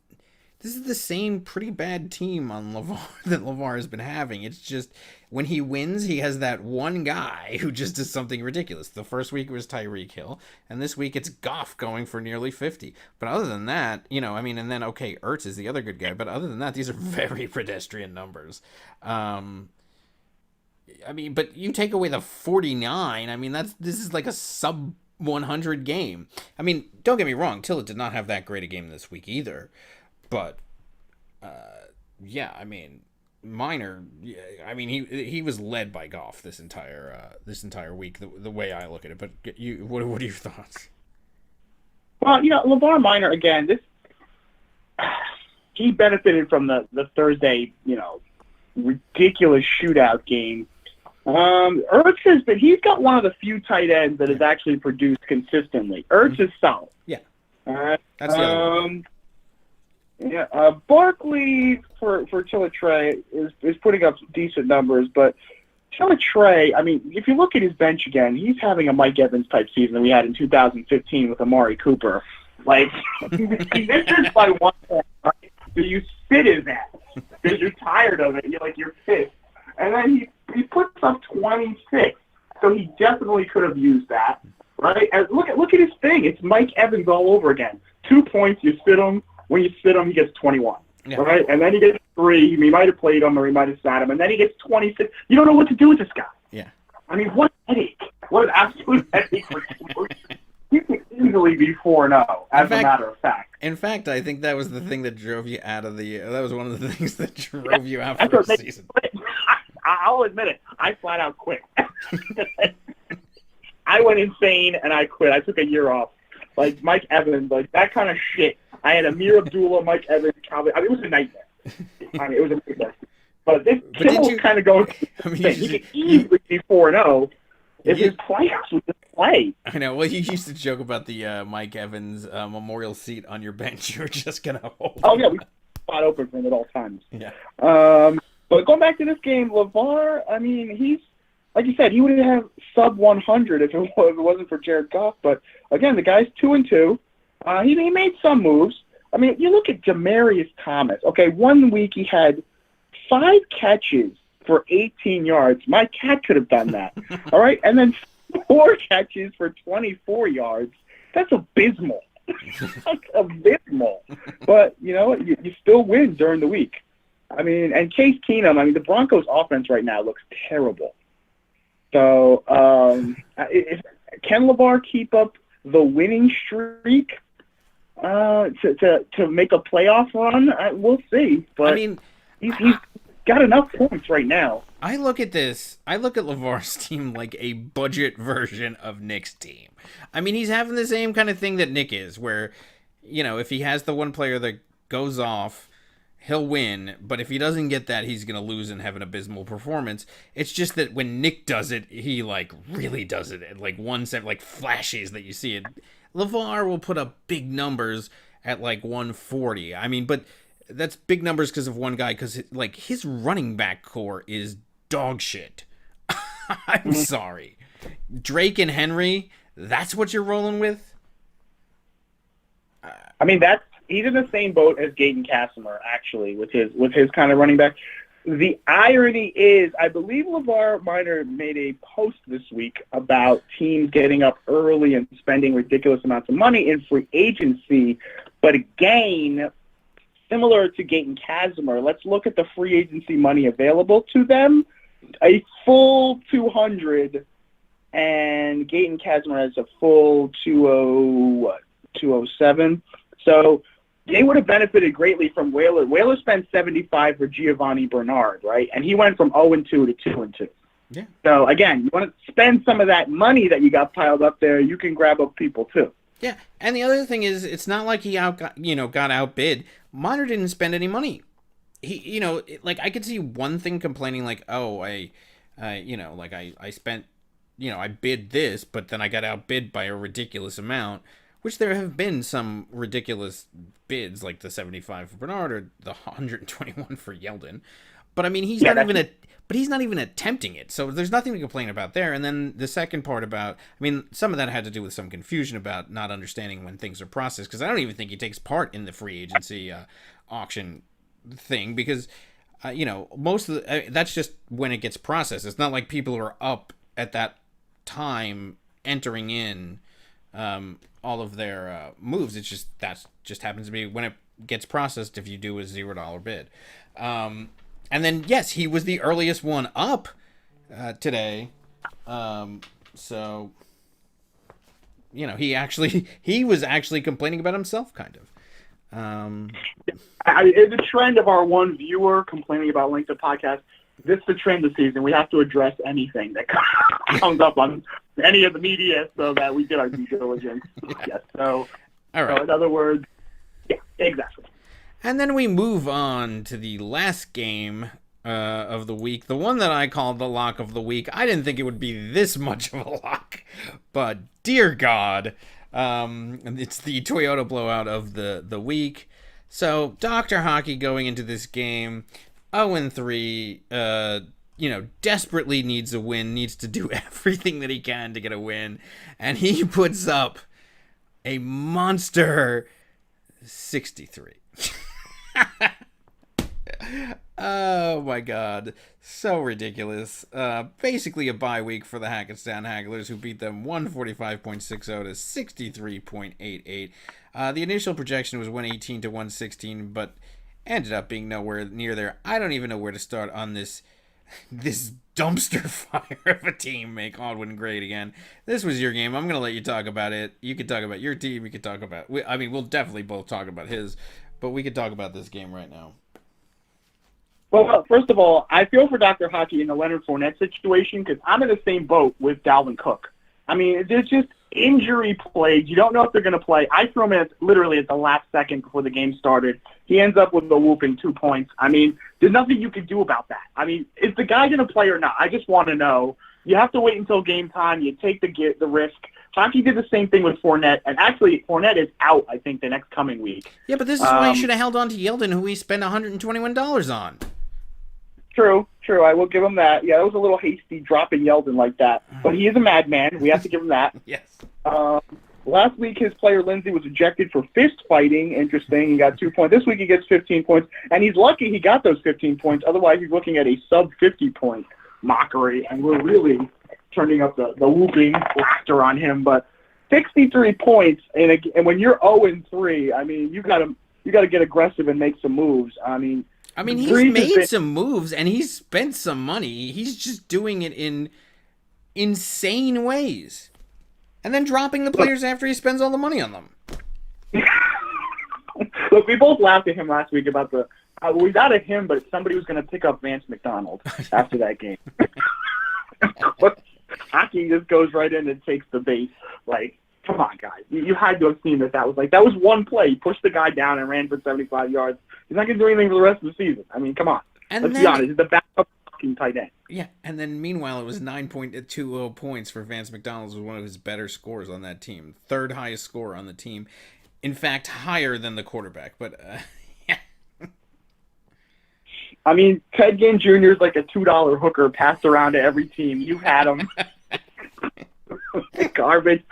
the same pretty bad team on LeVar that LeVar has been having. It's just when he wins, he has that one guy who just does something ridiculous. The first week it was Tyreek Hill, and this week it's Goff going for nearly 50. But other than that, and then, okay, Ertz is the other good guy, but other than that, these are very pedestrian numbers. But you take away the 49, this is like a sub 100 game. Don't get me wrong, Tilla did not have that great a game this week either. But, Minor, he was led by Goff this entire week, the way I look at it. But what are your thoughts? Well, LeVar Minor, again, he benefited from the Thursday, ridiculous shootout game. Ertz he's got one of the few tight ends that has actually produced consistently. Ertz is solid. Yeah. That's the other one. Yeah, Barkley for Tilla-Trey is putting up decent numbers, but Tilla-Trey, if you look at his bench again, he's having a Mike Evans type season that we had in 2015 with Amari Cooper. This is by one point, right? So you sit his ass because you're tired of it. You're pissed, and then he puts up 26, so he definitely could have used that, right? And look at his thing. It's Mike Evans all over again. 2 points, you sit him. When you sit him, he gets 21, right? And then he gets 3. He might have played him or he might have sat him. And then he gets 26. You don't know what to do with this guy. Yeah. What a headache. What an absolute headache for him. He could easily be 4-0, a matter of fact. In fact, I think that was the thing that drove you out of that was one of the things that drove you out for the season. I'll admit it. I flat out quit. I went insane and I quit. I took a year off. Mike Evans, that kind of shit. I had Amir Abdullah, Mike Evans, Calvin. It was a nightmare. It was a nightmare. But this Kimmel kind of goes. He could easily be 4-0 if his players would just play. I know. Well, you used to joke about the Mike Evans memorial seat on your bench. You're just gonna hold. Oh yeah, we spot open for him at all times. Yeah. But going back to this game, LeVar. He's. Like you said, he would have sub 100 if it wasn't for Jared Goff. But again, the guy's 2-2. He made some moves. You look at Demaryius Thomas. Okay, 1 week he had 5 catches for 18 yards. My cat could have done that. All right, and then 4 catches for 24 yards. That's abysmal. That's abysmal. But you know what? You still win during the week. And Case Keenum. The Broncos' offense right now looks terrible. So, can LeVar keep up the winning streak? to make a playoff run. We'll see. But I mean, he's got enough points right now. I look at LeVar's team like a budget version of Nick's team. I mean, he's having the same kind of thing that Nick is, where, if he has the one player that goes off, he'll win, but if he doesn't get that, he's going to lose and have an abysmal performance. It's just that when Nick does it, he, really does it at, 1 like, flashes that you see it. LeVar will put up big numbers at, 140. I mean, but that's big numbers because of one guy, because, his running back core is dog shit. I'm sorry. Drake and Henry, that's what you're rolling with? I mean, he's in the same boat as Gaten Casimir, actually, with his kind of running back. The irony is, I believe LeVar Minor made a post this week about teams getting up early and spending ridiculous amounts of money in free agency. But again, similar to Gaten Casimir, let's look at the free agency money available to them. A full 200, and Gaten Casimir has a full 207. So they would have benefited greatly from Whaler. Whaler spent 75 for Giovanni Bernard, right? And he went from 0-2 to 2-2. Yeah. So again, you want to spend some of that money that you got piled up there, you can grab up people too. Yeah, and the other thing is, it's not like he got outbid. Minor didn't spend any money. He, I could see one thing complaining I spent, I bid this, but then I got outbid by a ridiculous amount, which there have been some ridiculous bids, like the 75 for Bernard or the 121 for Yeldon. But I mean, he's not even attempting it. So there's nothing to complain about there. And then the second part about, some of that had to do with some confusion about not understanding when things are processed, because I don't even think he takes part in the free agency auction thing, because most of that's just when it gets processed. It's not like people are up at that time entering in all of their moves. It's just that just happens to be when it gets processed if you do a $0 bid. And then yes, he was the earliest one up today. So he was actually complaining about himself, kind of. It's a trend of our one viewer complaining about length of podcast. This is the trend this season. We have to address anything that comes up on any of the media so that we get our due diligence. Yes. So, all right. So in other words, yeah, exactly. And then we move on to the last game of the week, the one that I called the lock of the week. I didn't think it would be this much of a lock, but dear God, it's the Toyota blowout of the week. So Dr. Hockey going into this game 0-3, desperately needs a win, needs to do everything that he can to get a win, and he puts up a monster 63. Oh my God, so ridiculous. Basically a bye week for the Hackettstown Hagglers, who beat them 145.60 to 63.88. The initial projection was 118 to 116, but ended up being nowhere near there. I don't even know where to start on this dumpster fire of a team. Make Aldwin great again. This was your game. I'm going to let you talk about it. You could talk about your team. You could talk about... we'll definitely both talk about his, but we could talk about this game right now. Well, first of all, I feel for Dr. Hockey in the Leonard Fournette situation because I'm in the same boat with Dalvin Cook. I mean, there's just injury plagues. You don't know if they're going to play. I threw him literally at the last second before the game started. He ends up with a whooping 2 points. I mean, there's nothing you can do about that. I mean, is the guy going to play or not? I just want to know. You have to wait until game time. You take the risk. Hockey did the same thing with Fournette, and actually Fournette is out, I think, the next coming week. Yeah, but this is why he should have held on to Yeldon, who he spent $121 on. True. I will give him that. Yeah, it was a little hasty dropping Yeldon like that. But he is a madman. We have to give him that. Yes. Last week, his player Lindsey was ejected for fist fighting. Interesting. He got 2 points. This week, he gets 15 points. And he's lucky he got those 15 points. Otherwise, he's looking at a sub-50-point mockery. And we're really turning up the whooping laughter on him. But 63 points, and when you're 0-3, I mean, you got to get aggressive and make some moves. I mean, he's made some moves, and he's spent some money. He's just doing it in insane ways. And then dropping the players after he spends all the money on them. Look, we both laughed at him last week about the. We got at him, but somebody was going to pick up Vance McDonald after that game. Hockey just goes right in and takes the bait. Like, come on, guys. You had to have seen that was one play. He pushed the guy down and ran for 75 yards. He's not going to do anything for the rest of the season. I mean, come on. Let's be honest. He's the backup fucking tight end. Yeah, and then meanwhile, it was 9.20 points for Vance McDonald. Was one of his better scores on that team. Third highest score on the team. In fact, higher than the quarterback. But, yeah. I mean, Ted Ginn Jr. is like a $2 hooker passed around to every team. You've had him. Garbage.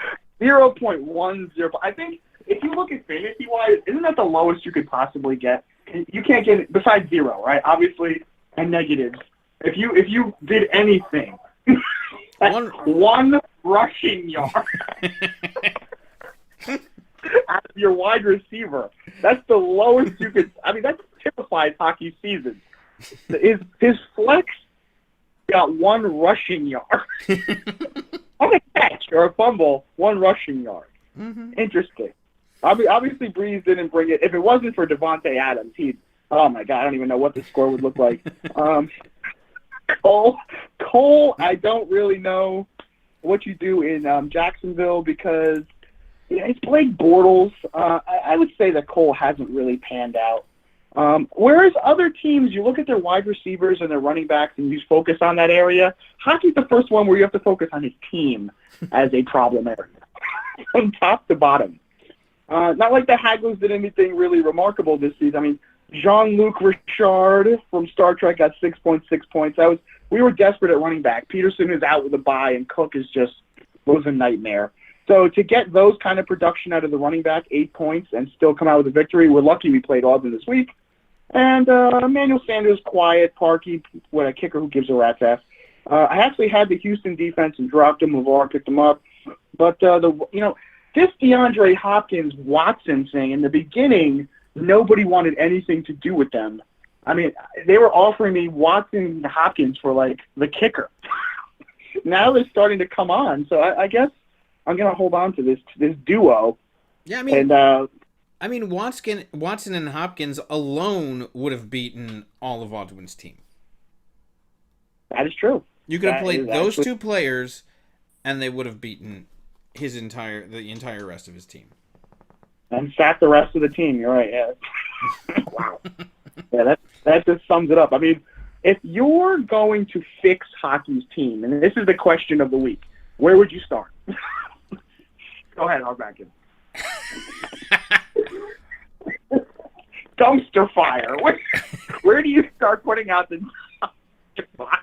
0.10. I think if you look at fantasy-wise, isn't that the lowest you could possibly get? You can't get it besides 0, right? Obviously, and negatives. If you did anything, one rushing yard out of your wide receiver, that's the lowest you could. I mean, that typifies hockey season. His flex got one rushing yard. On a catch or a fumble, one rushing yard. Mm-hmm. Interesting. Obviously, Breeze didn't bring it. If it wasn't for Devontae Adams, oh my God, I don't even know what the score would look like. Cole, I don't really know what you do in Jacksonville because it's Blake Bortles. I would say that Cole hasn't really panned out. Whereas other teams, you look at their wide receivers and their running backs and you focus on that area. Hockey's the first one where you have to focus on his team as a problem area, from top to bottom. Not like the Hagleys did anything really remarkable this season. I mean, Jean-Luc Richard from Star Trek got 6.6 points. We were desperate at running back. Peterson is out with a bye, and Cook was a nightmare. So to get those kind of production out of the running back, 8 points, and still come out with a victory, we're lucky we played Auburn this week. And Emmanuel Sanders, quiet, Parkey, what a kicker who gives a rat's ass. I actually had the Houston defense and dropped him. LeVar picked him up. But, this DeAndre Hopkins-Watson thing, in the beginning, nobody wanted anything to do with them. I mean, they were offering me Watson and Hopkins for, like, the kicker. Now they're starting to come on. So I guess I'm going to hold on to this duo. Yeah, I mean, Watson and Hopkins alone would have beaten all of Audubon's team. That is true. You could have played those two players, and they would have beaten the entire rest of his team. And sat the rest of the team. You're right. Yeah. Wow. Yeah, that just sums it up. I mean, if you're going to fix hockey's team, and this is the question of the week, where would you start? Go ahead, I'll back in. Dumpster fire. Where do you start putting out the dumpster fire?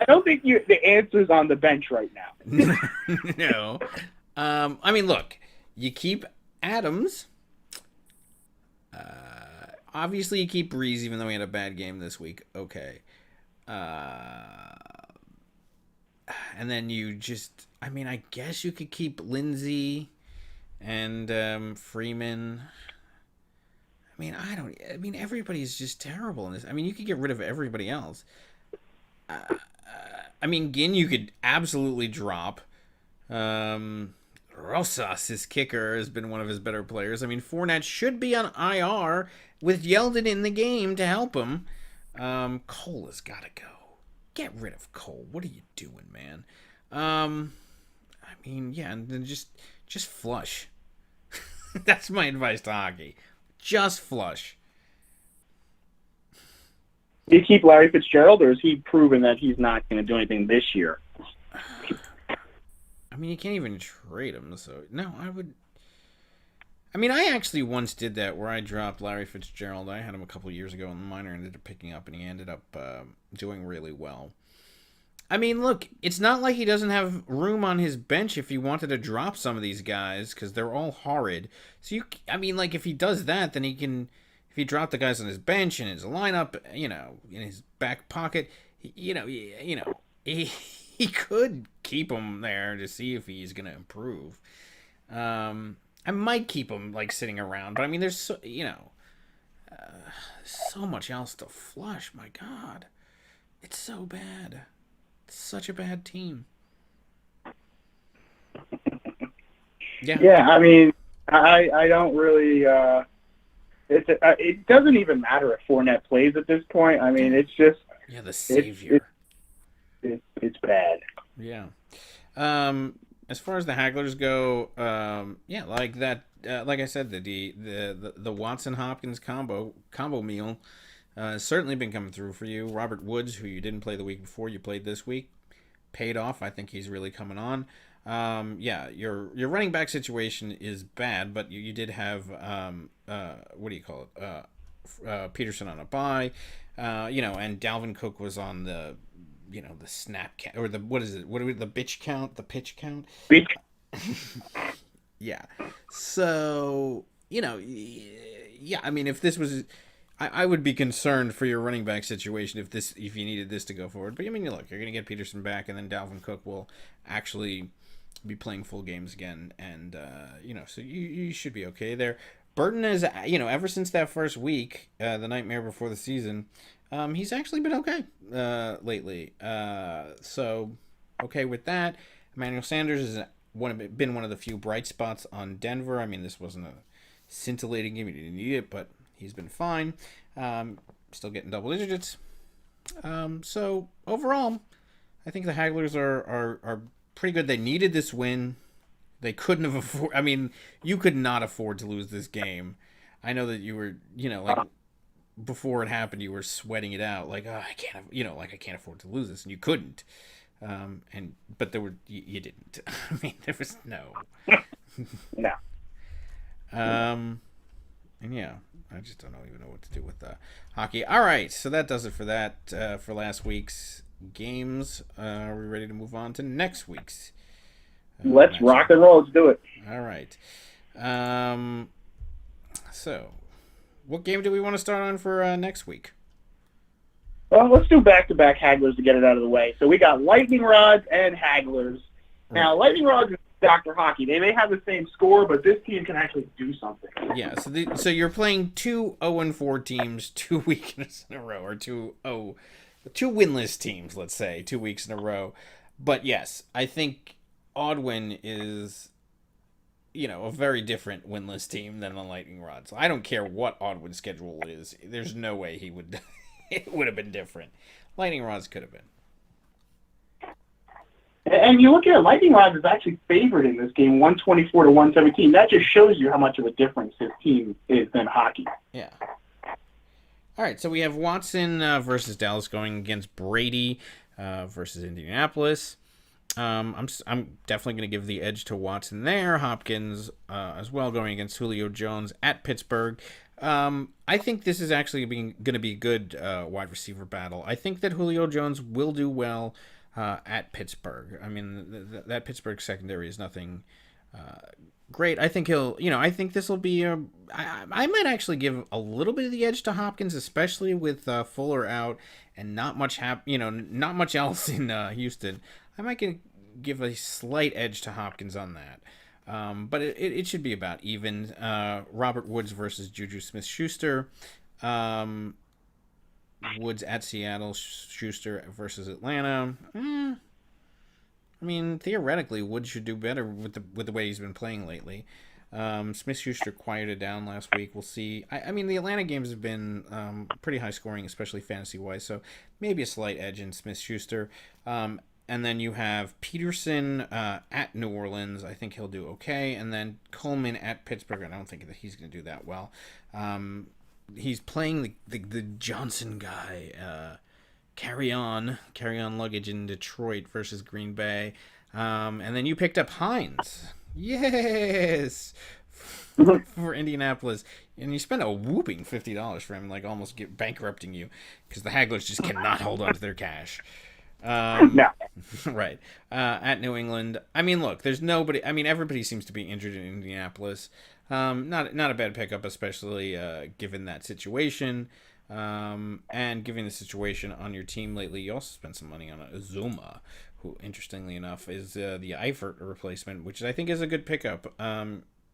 I don't think the answer's on the bench right now. No. I mean, look, you keep Adams. Obviously, you keep Breeze, even though he had a bad game this week. Okay. And then you just, I mean, I guess you could keep Lindsey and Freeman. I mean, everybody's just terrible in this. I mean, you could get rid of everybody else. I mean, Ginn, you could absolutely drop. Rosas, his kicker, has been one of his better players. I mean, Fournette should be on IR with Yeldon in the game to help him. Cole has got to go. Get rid of Cole. What are you doing, man? I mean, yeah, and then just flush. That's my advice to hockey. Just flush. Do you keep Larry Fitzgerald, or has he proven that he's not going to do anything this year? I mean, you can't even trade him, so no, I would. I mean, I actually once did that where I dropped Larry Fitzgerald. I had him a couple of years ago in the minor, ended up picking up, and he ended up doing really well. I mean, look, it's not like he doesn't have room on his bench if he wanted to drop some of these guys, because they're all horrid. So, if he does that, then he can, if he dropped the guys on his bench and his lineup, in his back pocket, he could keep him there to see if he's going to improve. I might keep him, sitting around, but, I mean, there's, so much else to flush, my God. It's so bad. It's such a bad team. Yeah, I mean, I don't really. It doesn't even matter if Fournette plays at this point. I mean, it's just the savior. It's bad. Yeah. As far as the Hagglers go, like that. Like I said, the Watson Hopkins combo meal has certainly been coming through for you. Robert Woods, who you didn't play the week before, you played this week, paid off. I think he's really coming on. Your running back situation is bad, but you did have what do you call it? Peterson on a bye, and Dalvin Cook was on the the snap count, or the what is it? What are we, the bitch count? The pitch count? Bitch. Yeah. So I mean, if this was, I would be concerned for your running back situation if you needed this to go forward. But I mean, look, you're going to get Peterson back, and then Dalvin Cook will actually be playing full games again, and so you should be okay there. Burton is, ever since that first week, the nightmare before the season, he's actually been okay lately. So okay with that. Emmanuel Sanders has been one of the few bright spots on Denver. I mean, this wasn't a scintillating game; he didn't need it, but he's been fine. Still getting double digits. So overall, I think the Hagglers are pretty good. They needed this win. They couldn't have afforded. I mean, you could not afford to lose this game. I know that you were, before it happened, you were sweating it out, like, oh, I can't, I can't afford to lose this, and you couldn't. But there were, you didn't. I mean, there was no. No. And yeah, I just don't even know what to do with hockey. All right, so that does it for that for last week's games. Are we ready to move on to next week's? Let's rock and roll. Let's do it. All right. So, what game do we want to start on for next week? Well, let's do back-to-back Hagglers to get it out of the way. So we got Lightning Rods and Hagglers. Now, Lightning Rods and Dr. Hockey, they may have the same score, but this team can actually do something. Yeah, so you're playing two 0-4 teams 2 weeks in a row, or two winless teams, let's say, 2 weeks in a row. But yes, I think Odwin is, a very different winless team than the Lightning Rods. I don't care what Odwin's schedule is. There's no way he would. It would have been different. Lightning Rods could have been. And you look at it, Lightning Rods is actually favored in this game, 124 to 117. That just shows you how much of a difference his team is than Hockey. Yeah. All right, so we have Watson versus Dallas going against Brady versus Indianapolis. I'm definitely going to give the edge to Watson there. Hopkins as well going against Julio Jones at Pittsburgh. I think this is actually going to be a good wide receiver battle. I think that Julio Jones will do well at Pittsburgh. I mean, that Pittsburgh secondary is nothing great. I think I think this will be I might actually give a little bit of the edge to Hopkins, especially with Fuller out and not much not much else in Houston. I might give a slight edge to Hopkins on that. But it should be about even. Robert Woods versus Juju Smith-Schuster. Woods at Seattle. Schuster versus Atlanta. I mean, theoretically, Woods should do better with the way he's been playing lately. Smith-Schuster quieted down last week. We'll see. I mean, the Atlanta games have been pretty high scoring, especially fantasy-wise, so maybe a slight edge in Smith-Schuster. And then you have Peterson at New Orleans. I think he'll do okay. And then Coleman at Pittsburgh. I don't think that he's going to do that well. He's playing the Johnson guy. Carry on luggage in Detroit versus Green Bay. And then you picked up Hines. Yes! For Indianapolis. And you spent a whooping $50 for him, like almost bankrupting you, because the Hagglers just cannot hold on to their cash. No. Right. At New England. I mean, look, there's nobody. I mean, everybody seems to be injured in Indianapolis. Not a bad pickup, especially given that situation. And given the situation on your team lately, you also spent some money on Azuma, who, interestingly enough, is the Eifert replacement, which I think is a good pickup. I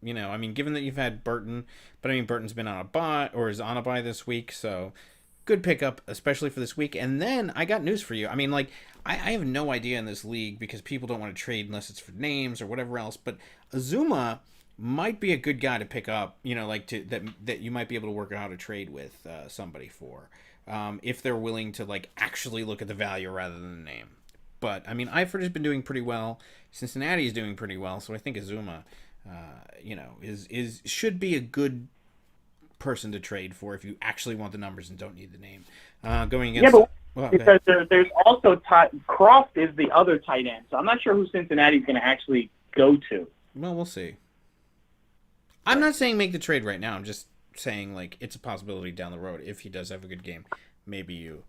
mean, given that you've had Burton, but I mean, Burton's been on a bye, or is on a bye this week, so good pickup, especially for this week. And then I got news for you. I mean, like, I have no idea in this league because people don't want to trade unless it's for names or whatever else. But Azuma might be a good guy to pick up, you know, like that you might be able to work out how to trade with somebody for, if they're willing to like actually look at the value rather than the name. But I mean, Eifert has been doing pretty well. Cincinnati is doing pretty well, so I think Azuma, you know, is should be a good person to trade for if you actually want the numbers and don't need the name. Going against, yeah, but well, because there's also Croft is the other tight end, so I'm not sure who Cincinnati's going to actually go to. well, we'll see. I'm not saying make the trade right now. I'm just saying like it's a possibility down the road if he does have a good game. Maybe you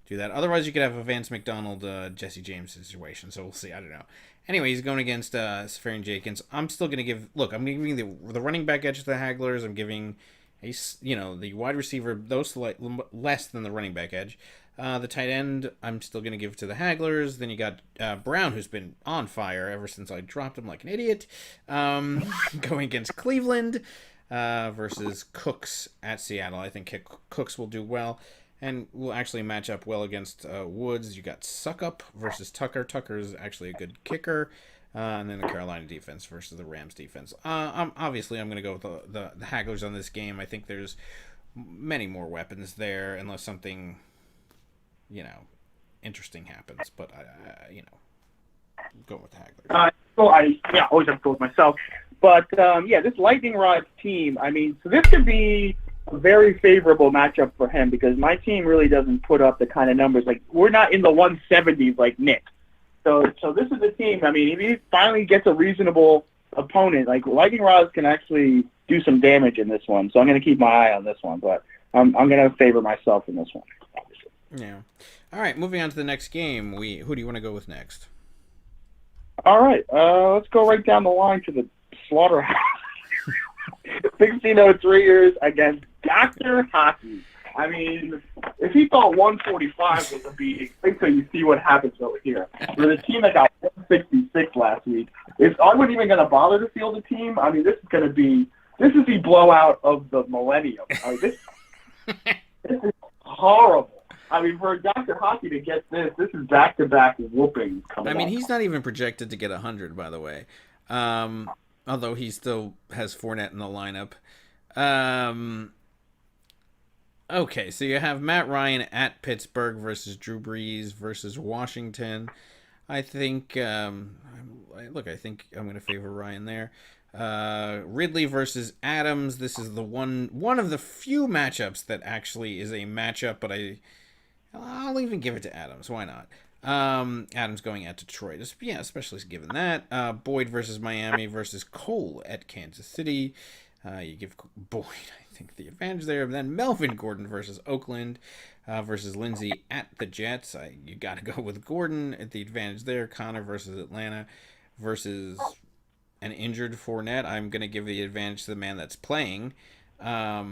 do that. Otherwise, you could have a Vance McDonald, Jesse James situation. So we'll see. I don't know. Anyway, he's going against Safarian Jenkins. I'm still going to give. Look, I'm giving the running back edge to the Hagglers. I'm giving the wide receiver those less than the running back edge. The tight end, I'm still going to give to the Hagglers. Then you got Brown, who's been on fire ever since I dropped him like an idiot. Going against Cleveland versus Cooks at Seattle. I think Cooks will do well and will actually match up well against Woods. You got Suckup versus Tucker. Tucker is actually a good kicker. And then the Carolina defense versus the Rams defense. Obviously, I'm going to go with the Hagglers on this game. I think there's many more weapons there unless something, interesting happens. But, go with the Hagglers. I always have to go with myself. But, this Lightning Rod team, I mean, so this could be a very favorable matchup for him because my team really doesn't put up the kind of numbers. Like, we're not in the 170s like Nick. So this is a team, I mean, if he finally gets a reasonable opponent, like Lightning Rods can actually do some damage in this one. So I'm going to keep my eye on this one, but I'm going to favor myself in this one. Obviously. Yeah. All right, moving on to the next game. Who do you want to go with next? All right, let's go right down the line to the Slaughterhouse. 1603 years against Dr. Hockey. I mean, if he thought 145 was a beating, wait till you see what happens over here. For the team that got 166 last week, if I wasn't even going to bother to field the team, I mean, this is the blowout of the millennium. I mean, this is horrible. I mean, for Dr. Hockey to get this is back-to-back whoopings coming up. I mean, he's not even projected to get 100, by the way. Although he still has Fournette in the lineup. Okay, so you have Matt Ryan at Pittsburgh versus Drew Brees versus Washington. I think, I think I'm going to favor Ryan there. Ridley versus Adams. This is the one of the few matchups that actually is a matchup, but I'll even give it to Adams. Why not? Adams going at Detroit. Especially given that. Boyd versus Miami versus Cole at Kansas City. You give Boyd, I think, the advantage there. And then Melvin Gordon versus Oakland versus Lindsey at the Jets. You got to go with Gordon at the advantage there. Connor versus Atlanta versus an injured Fournette. I'm going to give the advantage to the man that's playing. I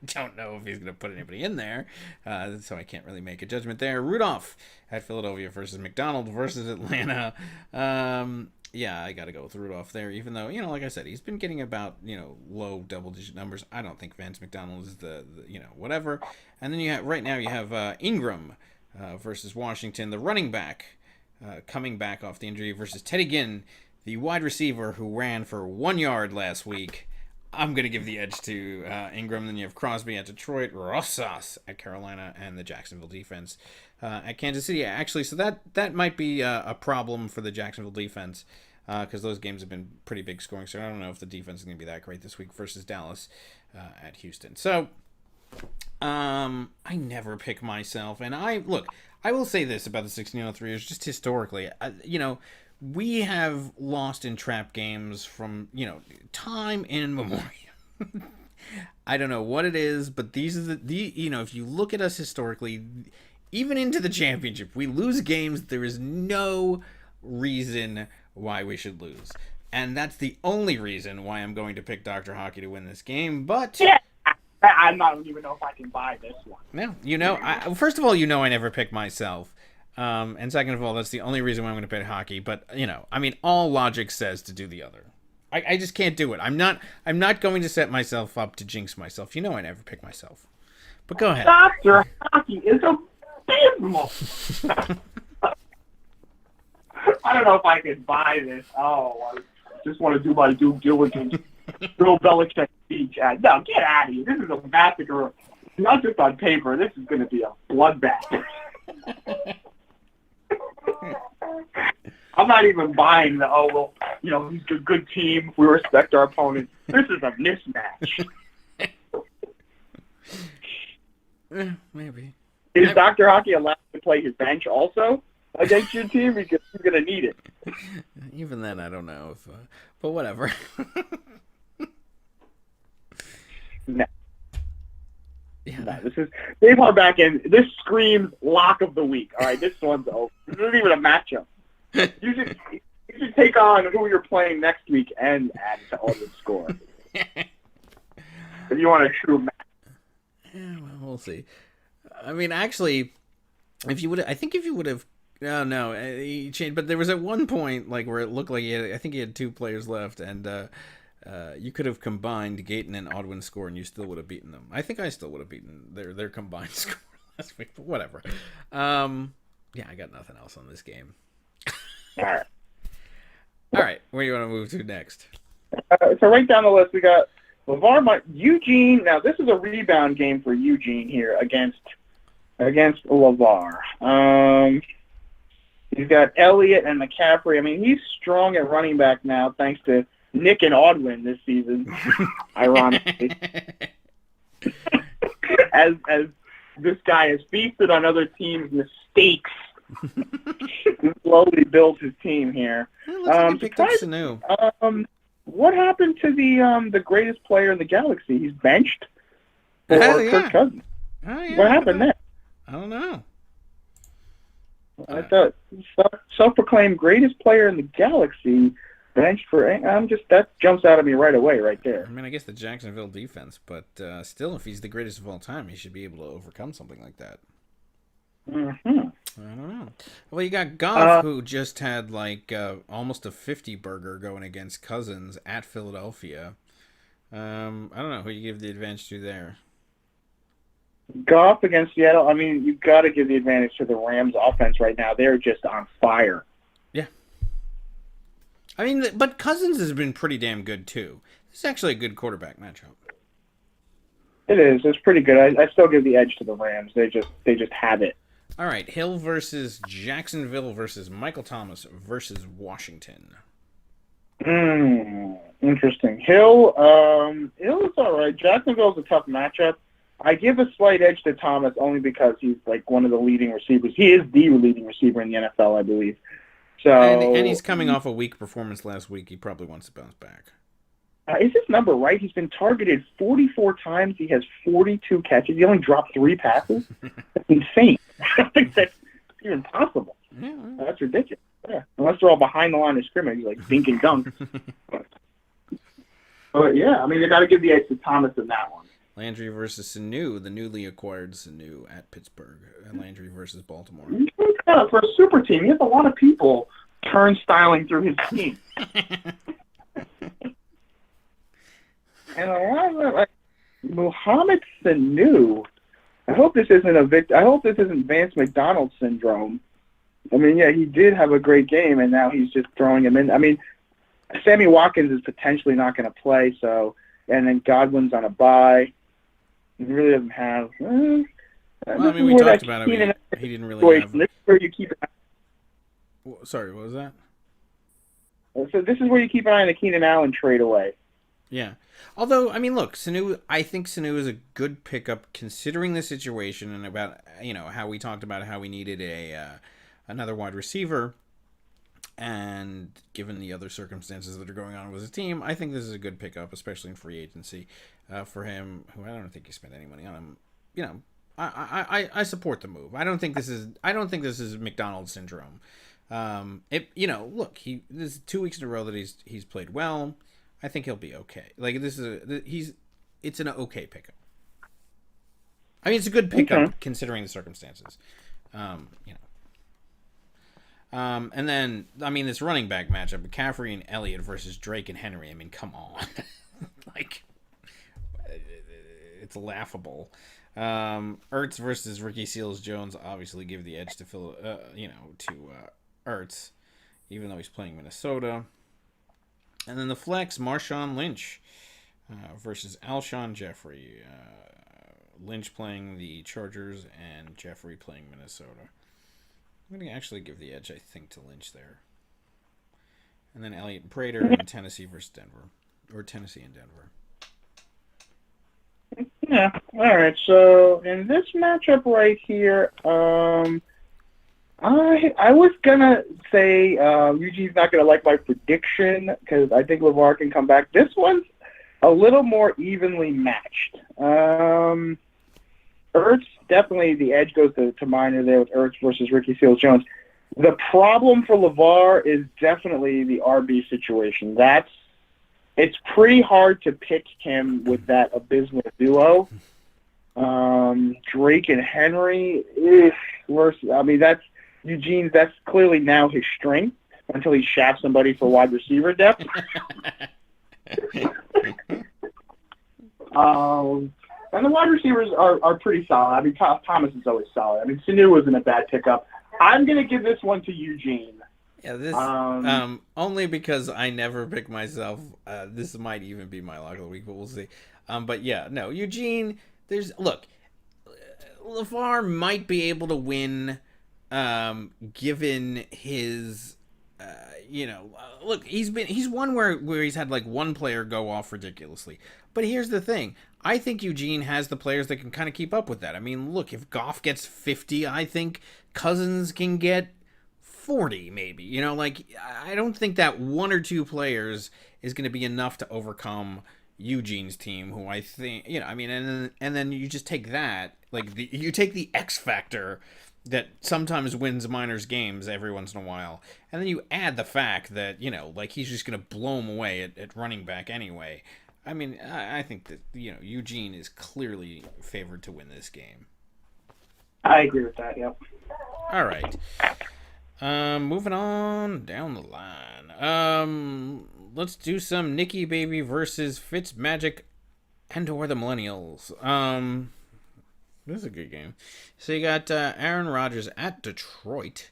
don't know if he's going to put anybody in there, so I can't really make a judgment there. Rudolph at Philadelphia versus McDonald versus Atlanta. I got to go with Rudolph there, even though, like I said, he's been getting about, low double-digit numbers. I don't think Vance McDonald is the whatever. And then right now you have Ingram versus Washington, the running back coming back off the injury versus Teddy Ginn, the wide receiver who ran for 1 yard last week. I'm going to give the edge to Ingram. Then you have Crosby at Detroit, Rosas at Carolina, and the Jacksonville defense at Kansas City. Actually, so that might be a problem for the Jacksonville defense because those games have been pretty big scoring. So I don't know if the defense is going to be that great this week versus Dallas at Houston. So I never pick myself. And I will say this about the 1603ers, just historically, we have lost in trap games from, time in memoriam. I don't know what it is, but these are the if you look at us historically, even into the championship, we lose games. There is no reason why we should lose. And that's the only reason why I'm going to pick Dr. Hockey to win this game. But yeah, I don't even know if I can buy this one. No, first of all, I never pick myself. And second of all, that's the only reason why I'm going to pick Hockey. But, all logic says to do the other. I just can't do it. I'm not going to set myself up to jinx myself. I never pick myself. But go ahead. Dr. Hockey is abysmal. I don't know if I could buy this. Oh, I just want to do my due diligence. Bill Belichick speech. No, get out of here. This is a massacre. Not just on paper. This is going to be a bloodbath. I'm not even buying the, he's a good team. We respect our opponent. This is a mismatch. Maybe. Is Dr. Hockey allowed to play his bench also against your team? Because he's going to need it. Even then, I don't know. But whatever. No. Yeah. No, this is Dave Harback, and this screams lock of the week. All right, this one's over. This isn't even a matchup. You should take on who you're playing next week and add to all the score. If you want a true match. Yeah, well, we'll see. I mean, actually, if you would have, no, he changed. But there was at one point like where it looked like I think he had 2 players left, and you could have combined Gayton and Odwin's score, and you still would have beaten them. I think I still would have beaten their combined score last week, but whatever. Yeah, I got nothing else on this game. All right. Where do you want to move to next? So right down the list, we got Eugene. Now, this is a rebound game for Eugene here against LeVar. He's got Elliott and McCaffrey. I mean, he's strong at running back now, thanks to Nick and Odwin this season, ironically. as this guy has feasted on other teams' mistakes. Slowly built his team here. It looks like he picked up Sanu. What happened to the greatest player in the galaxy? He's benched for Kirk Cousins. Oh, yeah, what happened there? I don't know. I thought self-proclaimed greatest player in the galaxy benched for. That jumps out at me right away, right there. I mean, I guess the Jacksonville defense, but still, if he's the greatest of all time, he should be able to overcome something like that. Mm-hmm. I don't know. Well, you got Goff, who just had like almost a 50 burger going against Cousins at Philadelphia. I don't know who you give the advantage to there. Goff against Seattle. I mean, you've got to give the advantage to the Rams' offense right now. They're just on fire. Yeah. I mean, but Cousins has been pretty damn good too. This is actually a good quarterback matchup. It is. It's pretty good. I still give the edge to the Rams. They just have it. All right, Hill versus Jacksonville versus Michael Thomas versus Washington. Interesting. Hill's all right. Jacksonville's a tough matchup. I give a slight edge to Thomas only because he's like one of the leading receivers. He is the leading receiver in the NFL, I believe. So and he's coming off a weak performance last week. He probably wants to bounce back. Is this number right? He's been targeted 44 times. He has 42 catches. He only dropped 3 passes. That's insane. I don't think that's even possible. Yeah. That's ridiculous. Yeah. Unless they're all behind the line of scrimmage, like dink and dunk. But yeah, I mean, you got to give the edge to Thomas in that one. Landry versus Sanu, the newly acquired Sanu at Pittsburgh. And Landry versus Baltimore. For a super team, he has a lot of people turnstiling through his team. And a lot of like Mohamed Sanu. I hope this isn't Vance McDonald syndrome. I mean, yeah, he did have a great game, and now he's just throwing him in. I mean, Sammy Watkins is potentially not going to play, and then Godwin's on a bye. He really doesn't have. Well, I mean, we talked about him. He didn't really have. This is where you keep. Sorry, what was that? So this is where you keep an eye on the Keenan Allen trade away. Yeah. Although, I mean, look, I think Sanu is a good pickup considering the situation and about, how we talked about how we needed another wide receiver. And given the other circumstances that are going on with his team, I think this is a good pickup, especially in free agency for him, who I don't think he spent any money on him. I support the move. I don't think this is McDonald syndrome. Look, this is 2 weeks in a row that he's played well. I think he'll be okay. Like it's an okay pickup. I mean, it's a good pickup considering the circumstances. And then I mean, this running back matchup: McCaffrey and Elliott versus Drake and Henry. I mean, come on, like it's laughable. Ertz versus Ricky Seals-Jones obviously give the edge to Ertz, even though he's playing Minnesota. And then the flex, Marshawn Lynch versus Alshon Jeffrey. Lynch playing the Chargers and Jeffrey playing Minnesota. I'm going to actually give the edge, I think, to Lynch there. And then Elliott Prater and Tennessee versus Denver. Or Tennessee and Denver. Yeah. All right. So in this matchup right here, I was gonna say Eugene's not gonna like my prediction because I think LeVar can come back. This one's a little more evenly matched. Ertz, definitely the edge goes to Miner there with Ertz versus Ricky Seals-Jones. The problem for LeVar is definitely the RB situation. It's pretty hard to pick him with that abysmal duo. Drake and Henry, worse. I mean, that's clearly now his strength until he shafts somebody for wide receiver depth. And the wide receivers are pretty solid. I mean, Thomas is always solid. I mean, Sanu wasn't a bad pickup. I'm going to give this one to Eugene. Yeah, this only because I never pick myself. This might even be my lock of the week, but we'll see. But yeah, no, Eugene. LeVar might be able to win, given his. He's one where he's had like one player go off ridiculously. But here's the thing. I think Eugene has the players that can kind of keep up with that. I mean, look, if Goff gets 50, I think Cousins can get 40 maybe. I don't think that one or two players is going to be enough to overcome Eugene's team, who I think, and then you just take that, you take the X factor that sometimes wins Miner's games every once in a while, and then you add the fact that, he's just going to blow him away at running back anyway. I mean, I think that, Eugene is clearly favored to win this game. I agree with that, yep. All right. Moving on down the line. Let's do some Nicky Baby versus Fitzmagic and/or the Millennials. This is a good game. So you got Aaron Rodgers at Detroit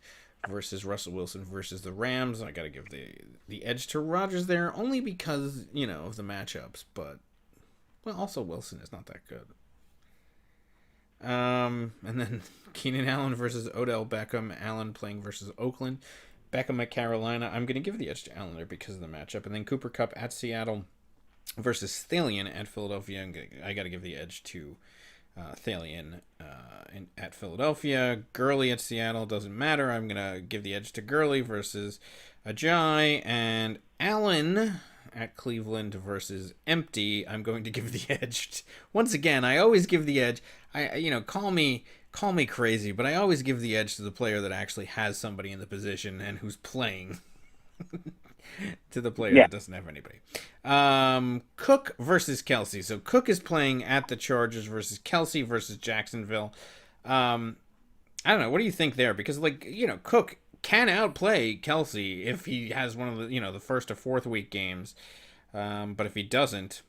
versus Russell Wilson versus the Rams. I got to give the edge to Rodgers there only because, of the matchups. But, also Wilson is not that good. And then Keenan Allen versus Odell Beckham. Allen playing versus Oakland. Beckham at Carolina. I'm going to give the edge to Allen there because of the matchup. And then Cooper Kupp at Seattle versus Thalian at Philadelphia. I got to give the edge to Thalian at Philadelphia. Gurley at Seattle. Doesn't matter. I'm going to give the edge to Gurley versus Ajay. And Allen at Cleveland versus Empty. I'm going to give the edge. Once again, I always give the edge. Call me crazy, but I always give the edge to the player that actually has somebody in the position and who's playing to the player that doesn't have anybody. Cook versus Kelsey. So Cook is playing at the Chargers versus Kelsey versus Jacksonville. I don't know. What do you think there? Because Cook can outplay Kelsey if he has one of the, the first or fourth week games. But if he doesn't,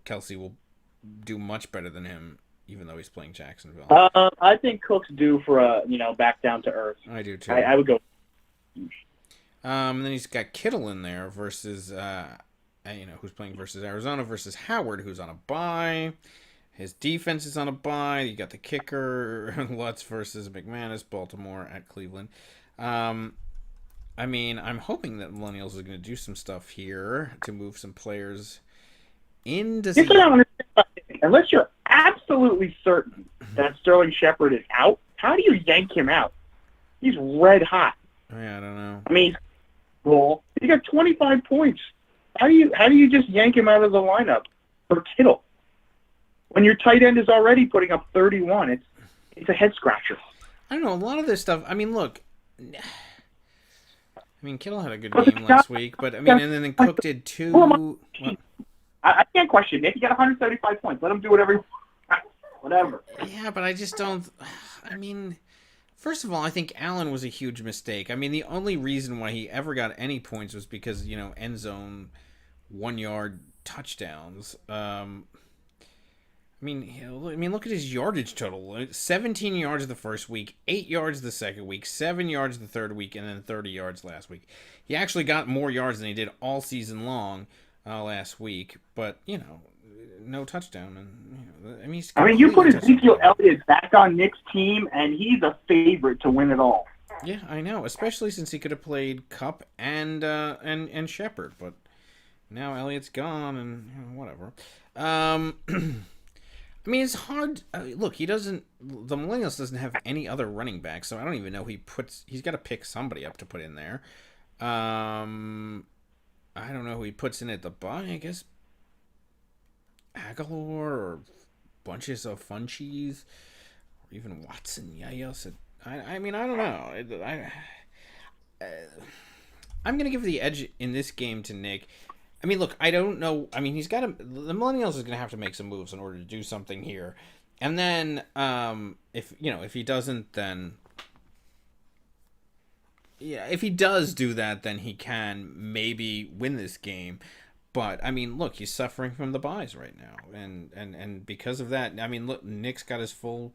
Kelsey will do much better than him, even though he's playing Jacksonville. I think Cook's due for a, back down to earth. I do too. I would go. And then he's got Kittle in there versus, who's playing versus Arizona versus Howard, who's on a bye. His defense is on a bye. You got the kicker, Lutz versus McManus, Baltimore at Cleveland. I'm hoping that Millennials are going to do some stuff here to move some players into. Unless you're absolutely certain that Sterling Shepard is out, how do you yank him out? He's red hot. Yeah, I don't know. I mean, he got 25 points. How do you just yank him out of the lineup for Kittle when your tight end is already putting up 31? It's a head scratcher. I don't know. A lot of this stuff. I mean, look. Kittle had a good game last week, but and then Cook did too. I can't question it. He got 175 points. Let him do whatever. Whatever. Yeah, but I just don't. First of all, I think Allen was a huge mistake. The only reason why he ever got any points was because, end zone 1 yard touchdowns. Look at his yardage total. 17 yards the first week, 8 yards the second week, 7 yards the third week, and then 30 yards last week. He actually got more yards than he did all season long last week, but, no touchdown. And you put Ezekiel Elliott back on Nick's team, and he's a favorite to win it all. Yeah, I know, especially since he could have played Kupp and Shepard, but now Elliott's gone, and whatever. It's hard. Look, the Millennials doesn't have any other running back, so I don't even know he's got to pick somebody up to put in there. I don't know who he puts in at the bye. I guess Aguilar or bunches of Funchies or even Watson. Yeah, I don't know. I'm gonna give the edge in this game to Nick. Look, I don't know. The Millennials is going to have to make some moves in order to do something here. And then, if he doesn't, then, if he does do that, then he can maybe win this game. But, look, he's suffering from the buys right now. And because of that, look, Nick's got his full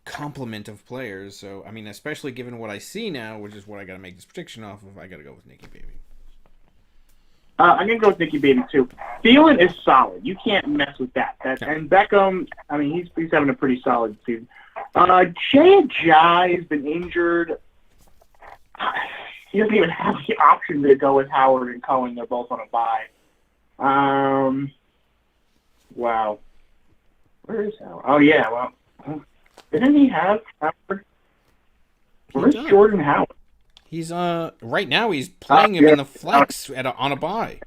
complement of players. So, especially given what I see now, which is what I got to make this prediction off of, I got to go with Nicky Baby. I'm going to go with Nicky Baby, too. Thielen is solid. You can't mess with that. And Beckham, he's having a pretty solid season. Jay Ajayi has been injured. He doesn't even have the option to go with Howard and Cohen. They're both on a bye. Wow. Where is Howard? Oh, yeah, well. Didn't he have Howard? Where's Jordan Howard? He's right now he's playing him in the flex on a bye.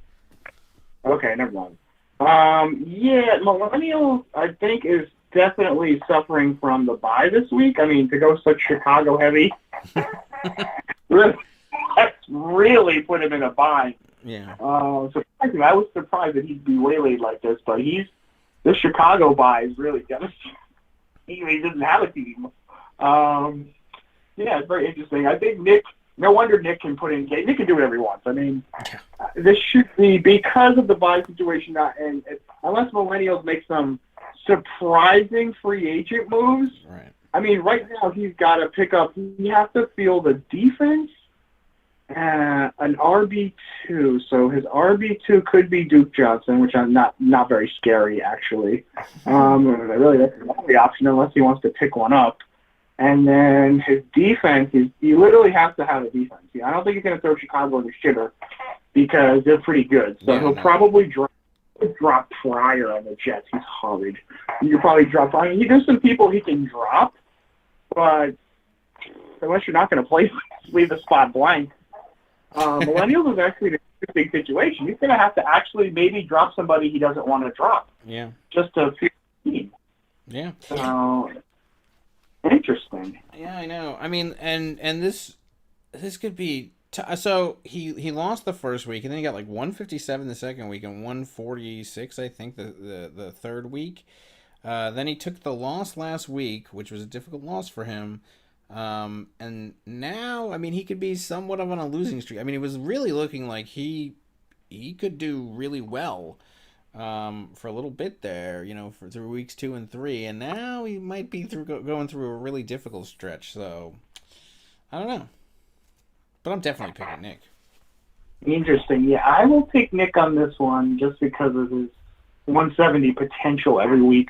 Okay, never mind. Millennials I think is definitely suffering from the bye this week. To go such Chicago heavy, that's really put him in a bind. Yeah. Surprising. I was surprised that he'd be waylaid like this, but the Chicago bye is really devastating. He doesn't have a team. It's very interesting. I think Nick. No wonder Nick can put in. Nick can do whatever he wants. This should be because of the bye situation, and unless Millennials make some surprising free agent moves. Right. Right now he's got to pick up. He has to feel the defense. An RB2, so his RB2 could be Duke Johnson, which I'm not very scary actually. Really, that's the only option unless he wants to pick one up. And then his defense he literally has to have a defense. I don't think he's going to throw Chicago in the shitter because they're pretty good. So he'll probably drop Pryor on the Jets. He's horrid. You could probably drop. There's some people he can drop, but unless you're not going to play, leave the spot blank. Millennials is actually an interesting situation. He's going to have to actually maybe drop somebody he doesn't want to drop. Yeah. Just to feel the team. Yeah. Interesting. Yeah, I know. And this could be. So he lost the first week, and then he got like 157 the second week and 146, I think, the third week. Then he took the loss last week, which was a difficult loss for him. And now, he could be somewhat of on a losing streak. It was really looking like he could do really well for a little bit there, through weeks 2 and 3, and now he might be going through a really difficult stretch. So I don't know, but I'm definitely picking Nick. Interesting. Yeah, I will pick Nick on this one just because of his 170 potential every week.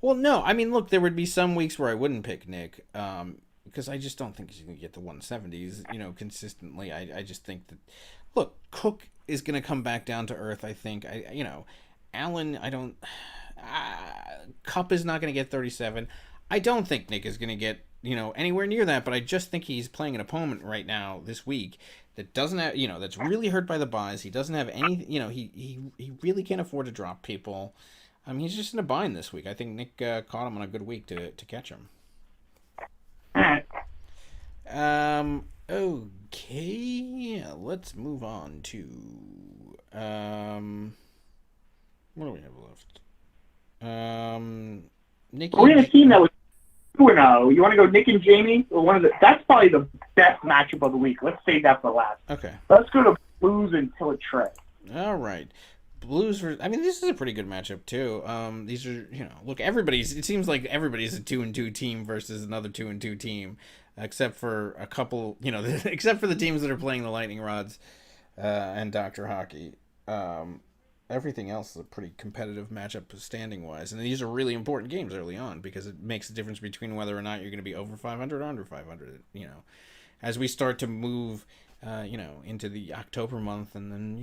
Well, no, look, there would be some weeks where I wouldn't pick Nick, because I just don't think he's going to get the 170s, consistently. I just think that, look, Cook is going to come back down to earth, I think. Allen, Kupp is not going to get 37. I don't think Nick is going to get, anywhere near that, but I just think he's playing an opponent right now this week that doesn't have, that's really hurt by the buys. He doesn't have any, he really can't afford to drop people. He's just in a bind this week. I think Nick caught him on a good week to catch him. Okay, let's move on to what do we have left? Nick. We had a team that was 2-0. You want to go Nick and Jamie? Or that's probably the best matchup of the week. Let's save that for last. Okay. Let's go to Blues and Trey. All right. Blues were. I mean, this is a pretty good matchup too. These are, look, everybody's. It seems like everybody's a 2-2 team versus another 2-2 team, except for a couple. Except for the teams that are playing the Lightning Rods, and Dr. Hockey. Everything else is a pretty competitive matchup standing wise, and these are really important games early on because it makes a difference between whether or not you're going to be over 500 or under 500. As we start to move. Into the October month, and then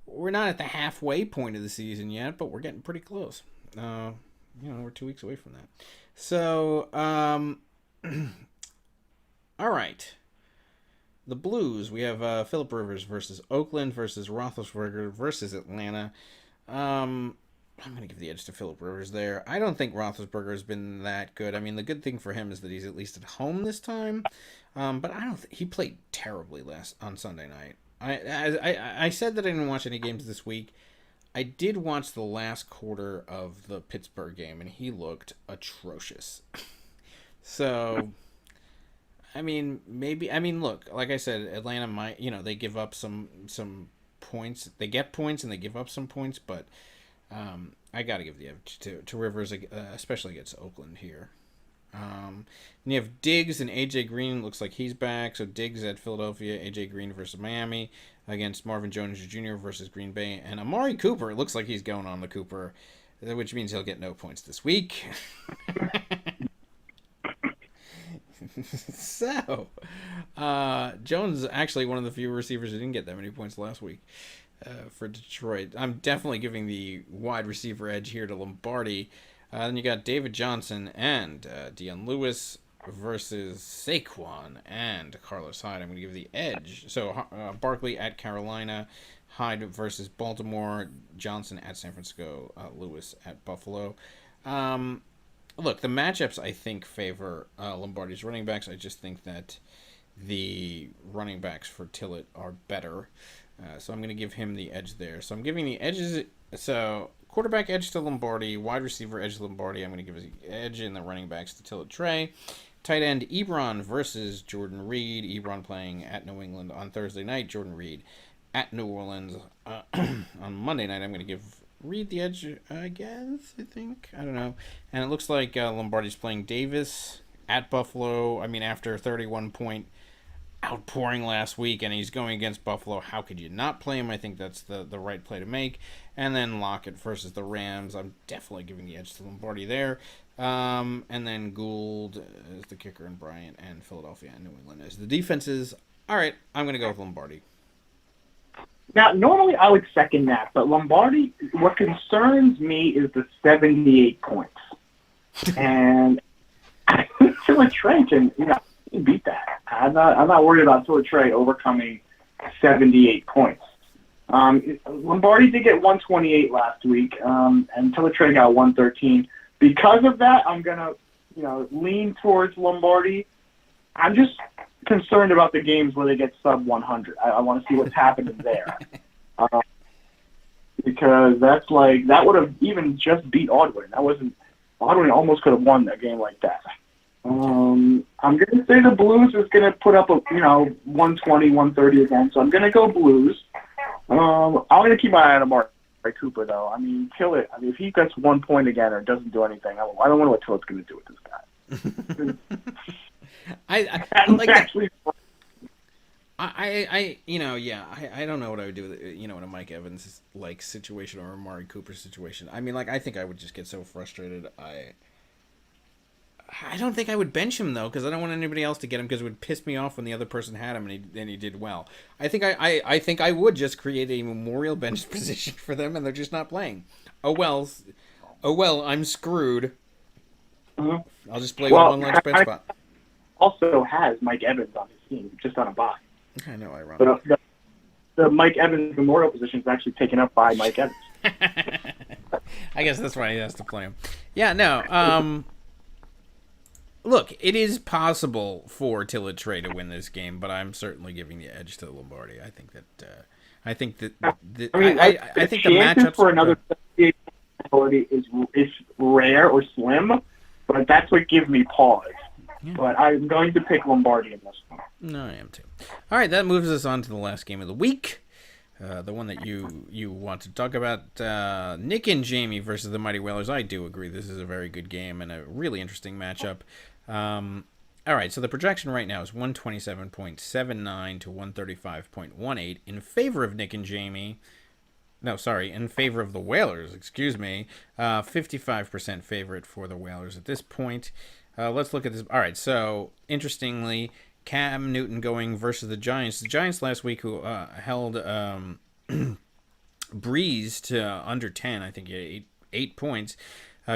we're not at the halfway point of the season yet, but we're getting pretty close. We're 2 weeks away from that. So, all right. The Blues, we have Phillip Rivers versus Oakland versus Roethlisberger versus Atlanta. I'm going to give the edge to Phillip Rivers there. I don't think Roethlisberger has been that good. I mean, the good thing for him is that he's at least at home this time. But I don't think he played terribly on Sunday night. I said that I didn't watch any games this week. I did watch the last quarter of the Pittsburgh game, and he looked atrocious. So, look, like I said, Atlanta might, they give up some points. They get points and they give up some points, but I got to give the edge to Rivers, especially against Oakland here. And you have Diggs and AJ Green. Looks like he's back. So Diggs at Philadelphia, AJ Green versus Miami against Marvin Jones Jr. versus Green Bay, and Amari Cooper. It looks like he's going on the Cooper, which means he'll get no points this week. So, Jones is actually one of the few receivers who didn't get that many points last week. For Detroit, I'm definitely giving the wide receiver edge here to Lombardi. Then you got David Johnson and Deion Lewis versus Saquon and Carlos Hyde. I'm going to give the edge. So Barkley at Carolina, Hyde versus Baltimore, Johnson at San Francisco, Lewis at Buffalo. Look, the matchups I think favor Lombardi's running backs. I just think that the running backs for Tillett are better. So I'm going to give him the edge there. So I'm giving the edges. So quarterback edge to Lombardi, wide receiver edge to Lombardi. I'm going to give the edge in the running backs to Tillett Trey. Tight end Ebron versus Jordan Reed. Ebron playing at New England on Thursday night. Jordan Reed at New Orleans on Monday night. I'm going to give Reed the edge, I guess, I think. I don't know. And it looks like Lombardi's playing Davis at Buffalo. I mean, after a 31-point outpouring last week, and he's going against Buffalo. How could you not play him? I think that's the right play to make. And then Lockett versus the Rams. I'm definitely giving the edge to Lombardi there. And then Gould is the kicker, and Bryant and Philadelphia and New England as the defenses. All right, I'm going to go with Lombardi. Now, normally I would second that, but Lombardi, what concerns me is the 78 points. And Tillett Trey can, beat that. I'm not worried about Tillett Trey overcoming 78 points. Lombardi did get 128 last week, and Tillett Trey got 113. Because of that, I'm gonna, lean towards Lombardi. I'm just concerned about the games where they get sub 100. I want to see what's happening there, because that would have even just beat Audwin. Audwin almost could have won a game like that. I'm going to say the Blues is going to put up 120, 130 again, so I'm going to go Blues. I'm going to keep my eye on Amari Cooper, though. I mean, Tillett, if he gets 1 point again or doesn't do anything, I don't know what Tillett's going to do with this guy. I like actually. I don't know what I would do with in a Mike Evans situation or a Amari Cooper situation. I mean, I think I would just get so frustrated. I don't think I would bench him though, because I don't want anybody else to get him, because it would piss me off when the other person had him and he did well. I think I would just create a memorial bench position for them, and they're just not playing. Oh well, I'm screwed. Mm-hmm. I'll just play one last bench spot. Also has Mike Evans on his team, just on a bye. I know, ironic. But the Mike Evans memorial position is actually taken up by Mike Evans. I guess that's why he has to play him. Yeah, no. Look, it is possible for Tillett Trey to win this game, but I'm certainly giving the edge to Lombardi. I think that I think the matchups for another ability is rare or slim, but that's what gives me pause. Yeah. But I'm going to pick Lombardi in this one. No, I am too. All right, that moves us on to the last game of the week. the one that you want to talk about, Nick and Jamie versus the Mighty Whalers. I do agree this is a very good game and a really interesting matchup. All right, so the projection right now is 127.79 to 135.18 in favor of Nick and Jamie. No, sorry, in favor of the Whalers, excuse me. 55% favorite for the Whalers at this point. Let's look at this. All right, so interestingly, Cam Newton going versus the Giants. The Giants last week who held Breeze to under 10, I think 8 points.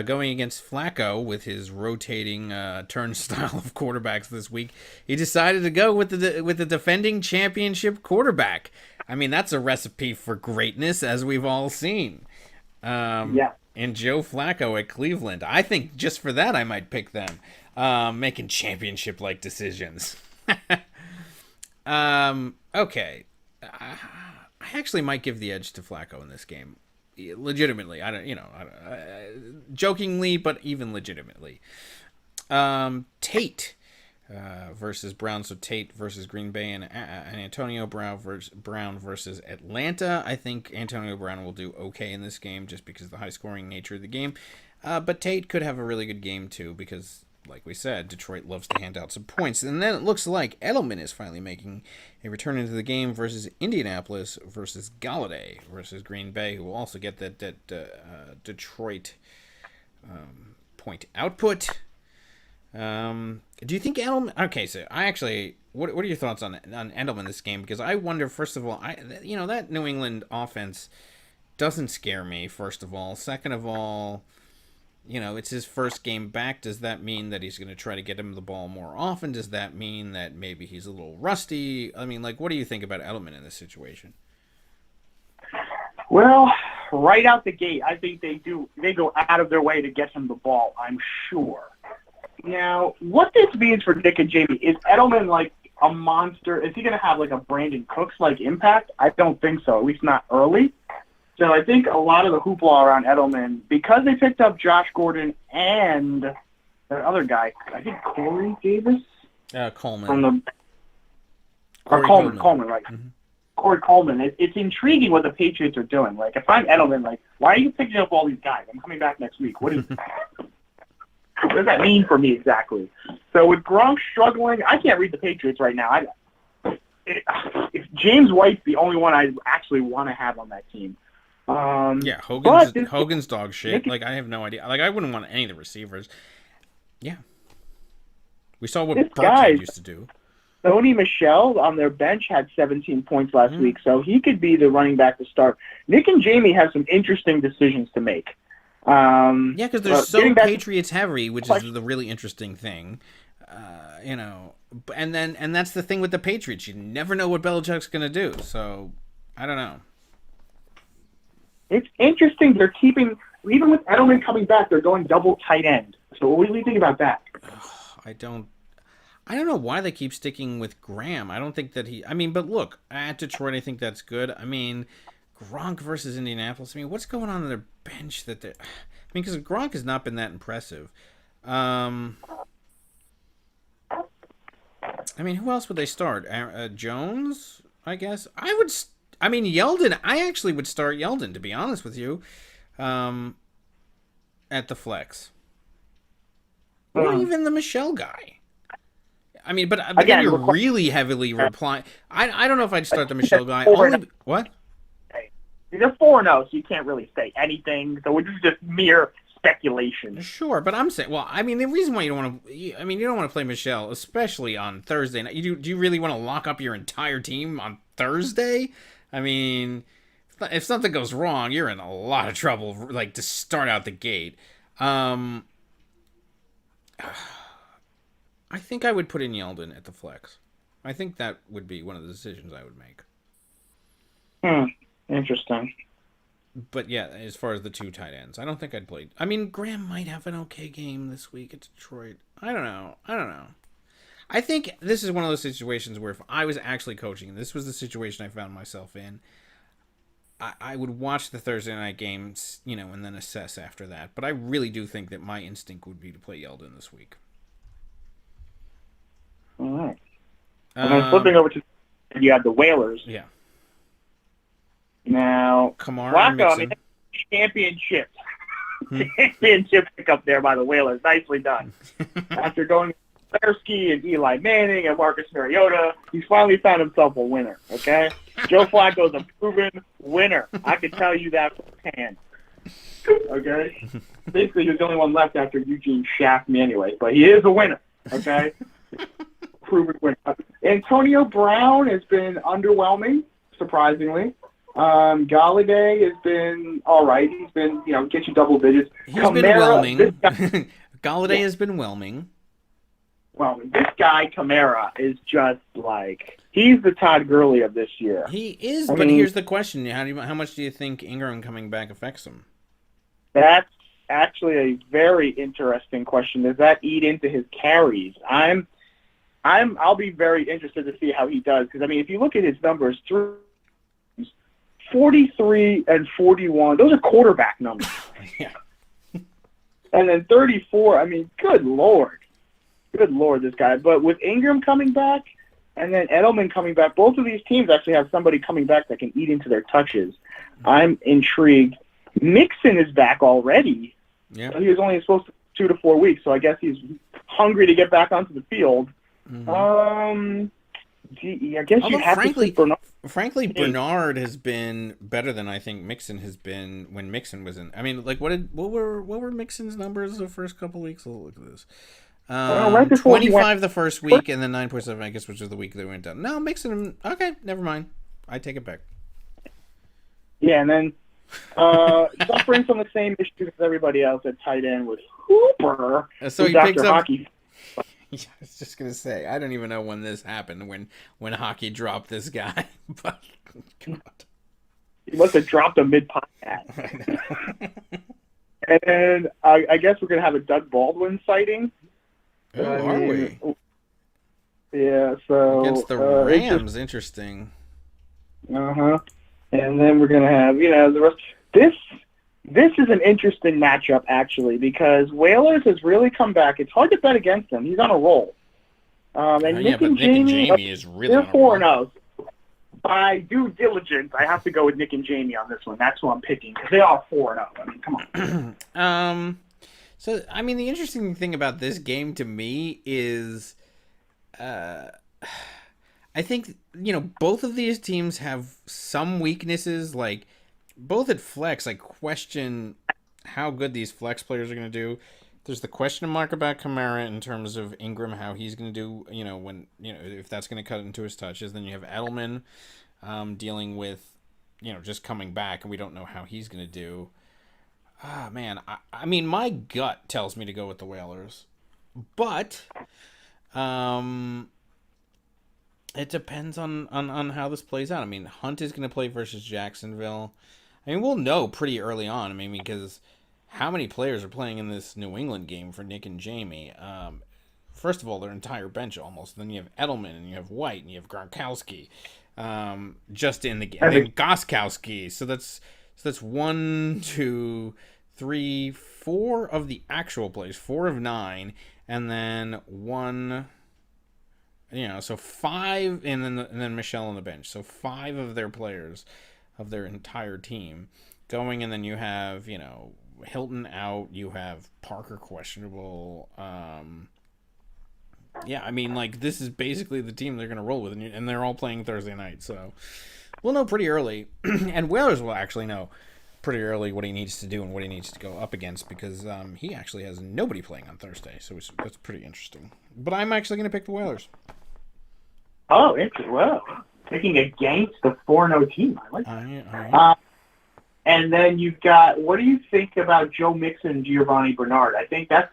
Going against Flacco with his rotating turnstile of quarterbacks this week, he decided to go with the defending championship quarterback. I mean, that's a recipe for greatness, as we've all seen. Yeah. And Joe Flacco at Cleveland. I think just for that, I might pick them, making championship-like decisions. Okay. I actually might give the edge to Flacco in this game. Legitimately, jokingly, but even legitimately. Tate versus Brown. So Tate versus Green Bay and Antonio Brown versus Atlanta. I think Antonio Brown will do okay in this game just because of the high-scoring nature of the game. But Tate could have a really good game too because, like we said, Detroit loves to hand out some points. And then it looks like Edelman is finally making a return into the game versus Indianapolis versus Galladay versus Green Bay, who will also get that Detroit point output. Do you think Edelman... Okay, so I actually... What are your thoughts on Edelman this game? Because I wonder, first of all, that New England offense doesn't scare me, first of all. Second of all... it's his first game back. Does that mean that he's going to try to get him the ball more often? Does that mean that maybe he's a little rusty? I mean, what do you think about Edelman in this situation? Well, right out the gate, I think they go out of their way to get him the ball, I'm sure. Now, what this means for Nick and Jamie, is Edelman like a monster? Is he going to have like a Brandon Cooks-like impact? I don't think so, at least not early. So I think a lot of the hoopla around Edelman, because they picked up Josh Gordon and the other guy, I think Corey Davis? Coleman. Coleman, right. Mm-hmm. Corey Coleman. It's intriguing what the Patriots are doing. Like, if I'm Edelman, why are you picking up all these guys? I'm coming back next week. What does that mean for me exactly? So with Gronk struggling, I can't read the Patriots right now. If James White's the only one I actually want to have on that team. Hogan's dog shit. I have no idea. I wouldn't want any of the receivers. Yeah. We saw what Burkhead used to do. Sony Michel on their bench had 17 points last week, so he could be the running back to start. Nick and Jamie have some interesting decisions to make. Because they're so Patriots heavy, which is the really interesting thing. And that's the thing with the Patriots. You never know what Belichick's going to do. So, I don't know. It's interesting. They're keeping, even with Edelman coming back, they're going double tight end. So what do you think about that? I don't know why they keep sticking with Graham. I don't think that but look, at Detroit, I think that's good. I mean, Gronk versus Indianapolis. I mean, what's going on in their bench because Gronk has not been that impressive. Who else would they start? Jones, I guess. Yeldon. I actually would start Yeldon, to be honest with you, at the flex. Or even the Michelle guy. But again, you're really heavily replying. I don't know if I'd start the Michelle guy. What? They're 4-0, so you can't really say anything. So it's just mere speculation. Sure, but I'm saying, the reason why you don't want to, you don't want to play Michelle, especially on Thursday night. Do you really want to lock up your entire team on Thursday? If something goes wrong, you're in a lot of trouble, to start out the gate. I think I would put in Yeldon at the flex. I think that would be one of the decisions I would make. Interesting. But yeah, as far as the two tight ends, I don't think I'd play. Graham might have an okay game this week at Detroit. I don't know. I think this is one of those situations where if I was actually coaching, and this was the situation I found myself in, I would watch the Thursday night games, and then assess after that. But I really do think that my instinct would be to play Yeldon this week. All right. And then flipping over to, you have the Whalers. Yeah. Now, Kamara and Flacco, I Mixon. mean, championship. Championship pick up there by the Whalers. Nicely done. After going to Stersky and Eli Manning and Marcus Mariota, he's finally found himself a winner, okay? Joe Flacco's a proven winner. I can tell you that firsthand. Okay? Basically, he was the only one left after Eugene shaft me anyway, but he is a winner, okay? Proven winner. Antonio Brown has been underwhelming, surprisingly. Galladay has been all right. He's been, get you double digits. He's been whelming. Galladay has been whelming. Well, this guy, Kamara, is just like, he's the Todd Gurley of this year. He is, but here's the question. How much do you think Ingram coming back affects him? That's actually a very interesting question. Does that eat into his carries? I'll be very interested to see how he does, because, I mean, if you look at his numbers, 43 and 41, those are quarterback numbers. Yeah. And then 34, I mean, good Lord, this guy. But with Ingram coming back and then Edelman coming back, both of these teams actually have somebody coming back that can eat into their touches. I'm intrigued. Mixon is back already. Yeah. He was only supposed to 2 to 4 weeks, so I guess he's hungry to get back onto the field. Mm-hmm. I guess you have to put Bernard. Frankly, Bernard has been better than I think Mixon has been when Mixon was in. I mean, like, what were Mixon's numbers the first couple weeks? I'll look at this. Right before 25 the first week, and then 9.7, I guess, which was the week they went down. No, Mixon. Okay, never mind. I take it back. Yeah, and then suffering from the same issues as everybody else at tight end with Hooper. So he picks up. Hockey. Yeah, I was just gonna say, I don't even know when this happened, when hockey dropped this guy, but God. He must have dropped him mid-podcast. And I guess we're gonna have a Doug Baldwin sighting. Oh, are we? Yeah. So against the Rams, interesting. And then we're gonna have the rest. This is an interesting matchup, actually, because Whalers has really come back. It's hard to bet against him. He's on a roll. Nick and Jamie is really they're 4-0. By due diligence, I have to go with Nick and Jamie on this one. That's who I'm picking, because they are 4-0. I mean, come on. So, I mean, the interesting thing about this game to me is I think, both of these teams have some weaknesses, like, both at flex, I question how good these flex players are going to do. There's the question mark about Kamara in terms of Ingram, how he's going to do, when, if that's going to cut into his touches. Then you have Edelman dealing with, just coming back, and we don't know how he's going to do. Man, I mean, my gut tells me to go with the Whalers. But it depends on how this plays out. I mean, Hunt is going to play versus Jacksonville. I mean, we'll know pretty early on. I mean, because how many players are playing in this New England game for Nick and Jamie? First of all, their entire bench almost. Then you have Edelman, and you have White, and you have Gronkowski just in the game. And then Goskowski. So that's 1, 2, 3, 4 of the actual plays. 4 of 9. And then 1... so 5, and then Michelle on the bench. So 5 of their players of their entire team going, and then you have, Hilton out, you have Parker questionable. Yeah, I mean, like, this is basically the team they're going to roll with, and they're all playing Thursday night, so we'll know pretty early. And Whalers will actually know pretty early what he needs to do and what he needs to go up against, because he actually has nobody playing on Thursday, so that's pretty interesting. But I'm actually going to pick the Whalers. Oh, interesting. Well, picking against the 4-0 team. I like that. And then you've got, what do you think about Joe Mixon and Giovanni Bernard? I think that's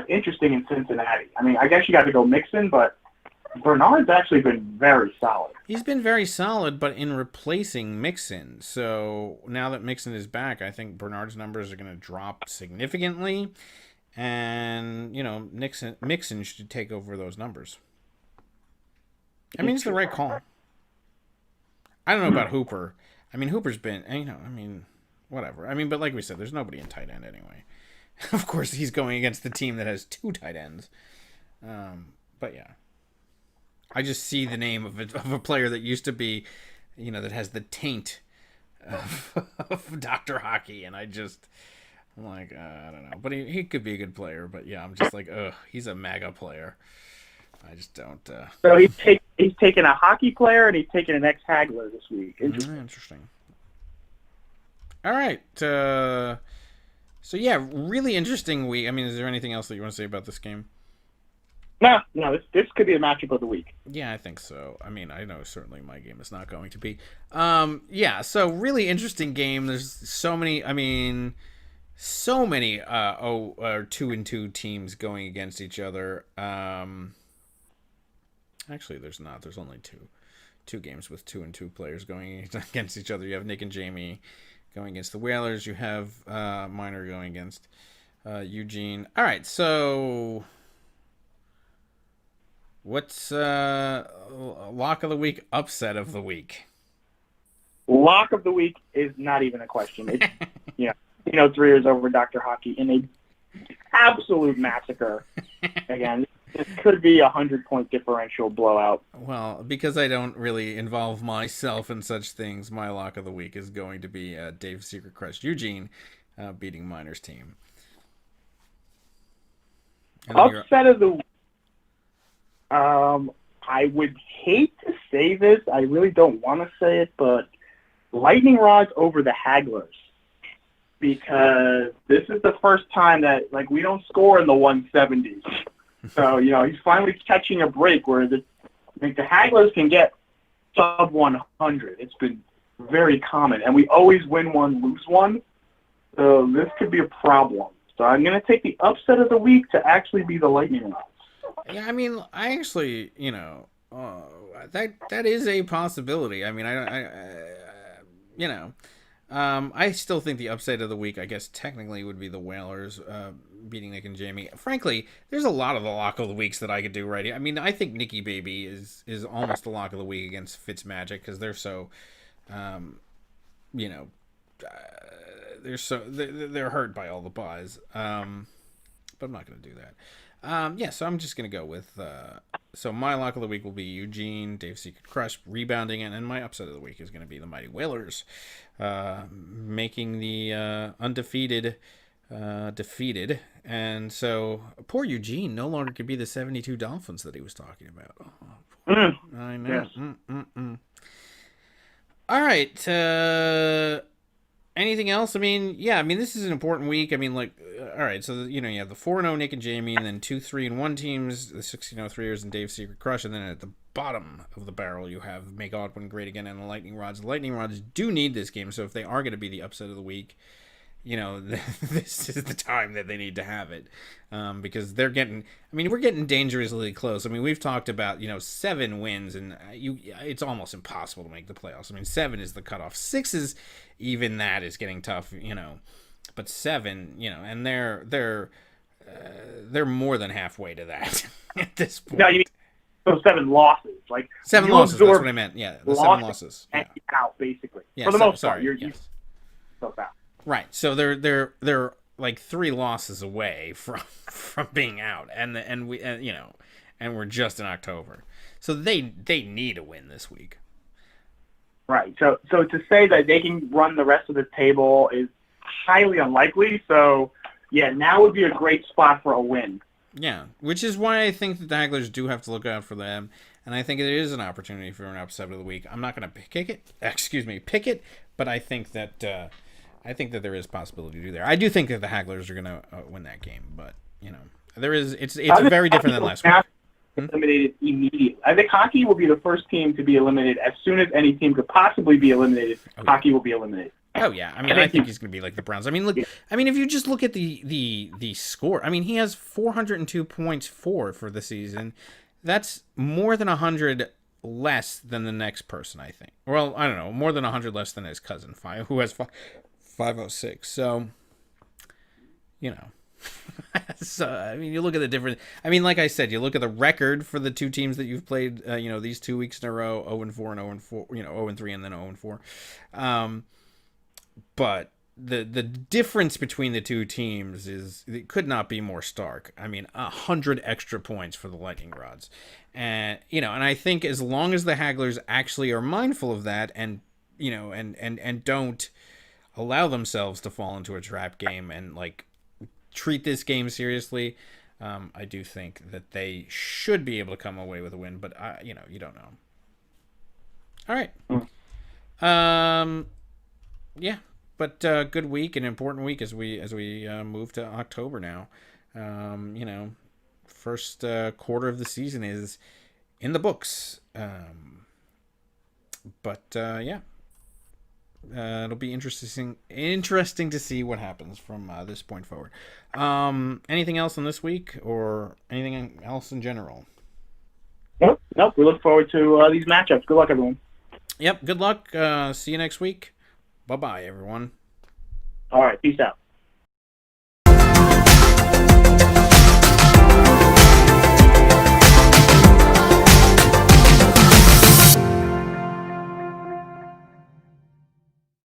interesting in Cincinnati. I mean, I guess you got to go Mixon, but Bernard's actually been very solid. He's been very solid, but in replacing Mixon. So now that Mixon is back, I think Bernard's numbers are going to drop significantly. And, Mixon should take over those numbers. I mean, it's the right call. I don't know about Hooper. I mean, Hooper's been, whatever. I mean, but like we said, there's nobody in tight end anyway. Of course, he's going against the team that has 2 tight ends. But yeah. I just see the name of a player that used to be, that has the taint of Dr. Hockey, and I'm like, I don't know. But he could be a good player, but yeah, I'm just like, ugh, he's a MAGA player. I just don't. So he's taking a hockey player and he's taking an ex-Hagler this week. Interesting. All right. So yeah, really interesting week. I mean, is there anything else that you want to say about this game? No, this could be a matchup of the week. Yeah, I think so. I mean, I know certainly my game is not going to be. Yeah, so really interesting game. There's so many 2-2 teams going against each other. Actually, there's not. There's only two games with 2-2 players going against each other. You have Nick and Jamie going against the Whalers. You have Miner going against Eugene. All right, so what's lock of the week, upset of the week? Lock of the week is not even a question. It's, Three years over Dr. Hockey in a absolute massacre. Again, this could be a 100-point differential blowout. Well, because I don't really involve myself in such things, my lock of the week is going to be Dave's Secret Crush Eugene beating Miner's team. Upset of the week. I would hate to say this. I really don't want to say it, but Lightning Rods over the Haglers. Because this is the first time that, we don't score in the 170s. So, he's finally catching a break where the Haglers can get sub 100. It's been very common. And we always win one, lose one. So this could be a problem. So I'm going to take the upset of the week to actually be the Lightning Rods. Yeah, I mean, I actually, that is a possibility. I mean, I still think the upset of the week, I guess, technically would be the Whalers beating Nick and Jamie. Frankly, there's a lot of the lock of the weeks that I could do right here. I mean, I think Nicky Baby is almost the lock of the week against Fitzmagic because they're so, they're hurt by all the buys. But I'm not going to do that. So I'm just going to go with... so my lock of the week will be Eugene, Dave's Secret Crush, rebounding it, and my upset of the week is going to be the Mighty Whalers, making the undefeated defeated. And so poor Eugene no longer could be the 72 Dolphins that he was talking about. I know. Yes. All right. Anything else? I mean, this is an important week. I mean, all right, so, you have the 4-0 Nick and Jamie, and then 2-3-1 teams, the 16-0-3ers and Dave's Secret Crush, and then at the bottom of the barrel, you have Make Godwin Great Again and the Lightning Rods. The Lightning Rods do need this game, so if they are going to be the upset of the week, this is the time that they need to have it, because we're getting dangerously close. I mean, we've talked about, 7 wins, and it's almost impossible to make the playoffs. I mean, 7 is the cutoff. 6 is, even that is getting tough, but 7, and they're more than halfway to that at this point. No, you mean so 7 losses, 7 losses. That's what I meant. Yeah, the 7 losses. And you're out basically. Yeah, for the most part, you're so out. Right. So they're like 3 losses away from being out, and we're just in October, so they need a win this week. Right. So to say that they can run the rest of the table is highly unlikely. So yeah, now would be a great spot for a win. Yeah, which is why I think that the Haglers do have to look out for them, and I think it is an opportunity for an upset of the week. I'm not going to pick it, but I think that there is possibility to do there. I do think that the Haglers are going to win that game, but there is. It's very different than last week. Eliminated immediately. I think hockey will be the first team to be eliminated as soon as any team could possibly be eliminated. Hockey will be eliminated. Oh yeah, I mean, I think he's going to be like the Browns. I mean, look. I mean, if you just look at the score, I mean, he has 402 points for the season. That's more than 100 less than the next person, I think. Well, I don't know, more than 100 less than his cousin, who has 506. So, So, I mean, you look at the difference. I mean, like I said, you look at the record for the 2 teams that you've played, these 2 weeks in a row, 0-4 and 0-4, 0-3 and then 0-4. But the difference between the 2 teams it could not be more stark. I mean, 100 extra points for the Lightning Rods. And, and I think as long as the Haglers actually are mindful of that and and don't allow themselves to fall into a trap game and like treat this game seriously, I do think that they should be able to come away with a win, but you don't know. All right. Yeah, but good week, an important week as we move to October now. First quarter of the season is in the books. Yeah. It'll be interesting to see what happens from this point forward. Anything else on this week or anything else in general? Nope. We look forward to these matchups. Good luck, everyone. Yep. Good luck. See you next week. Bye-bye, everyone. All right. Peace out.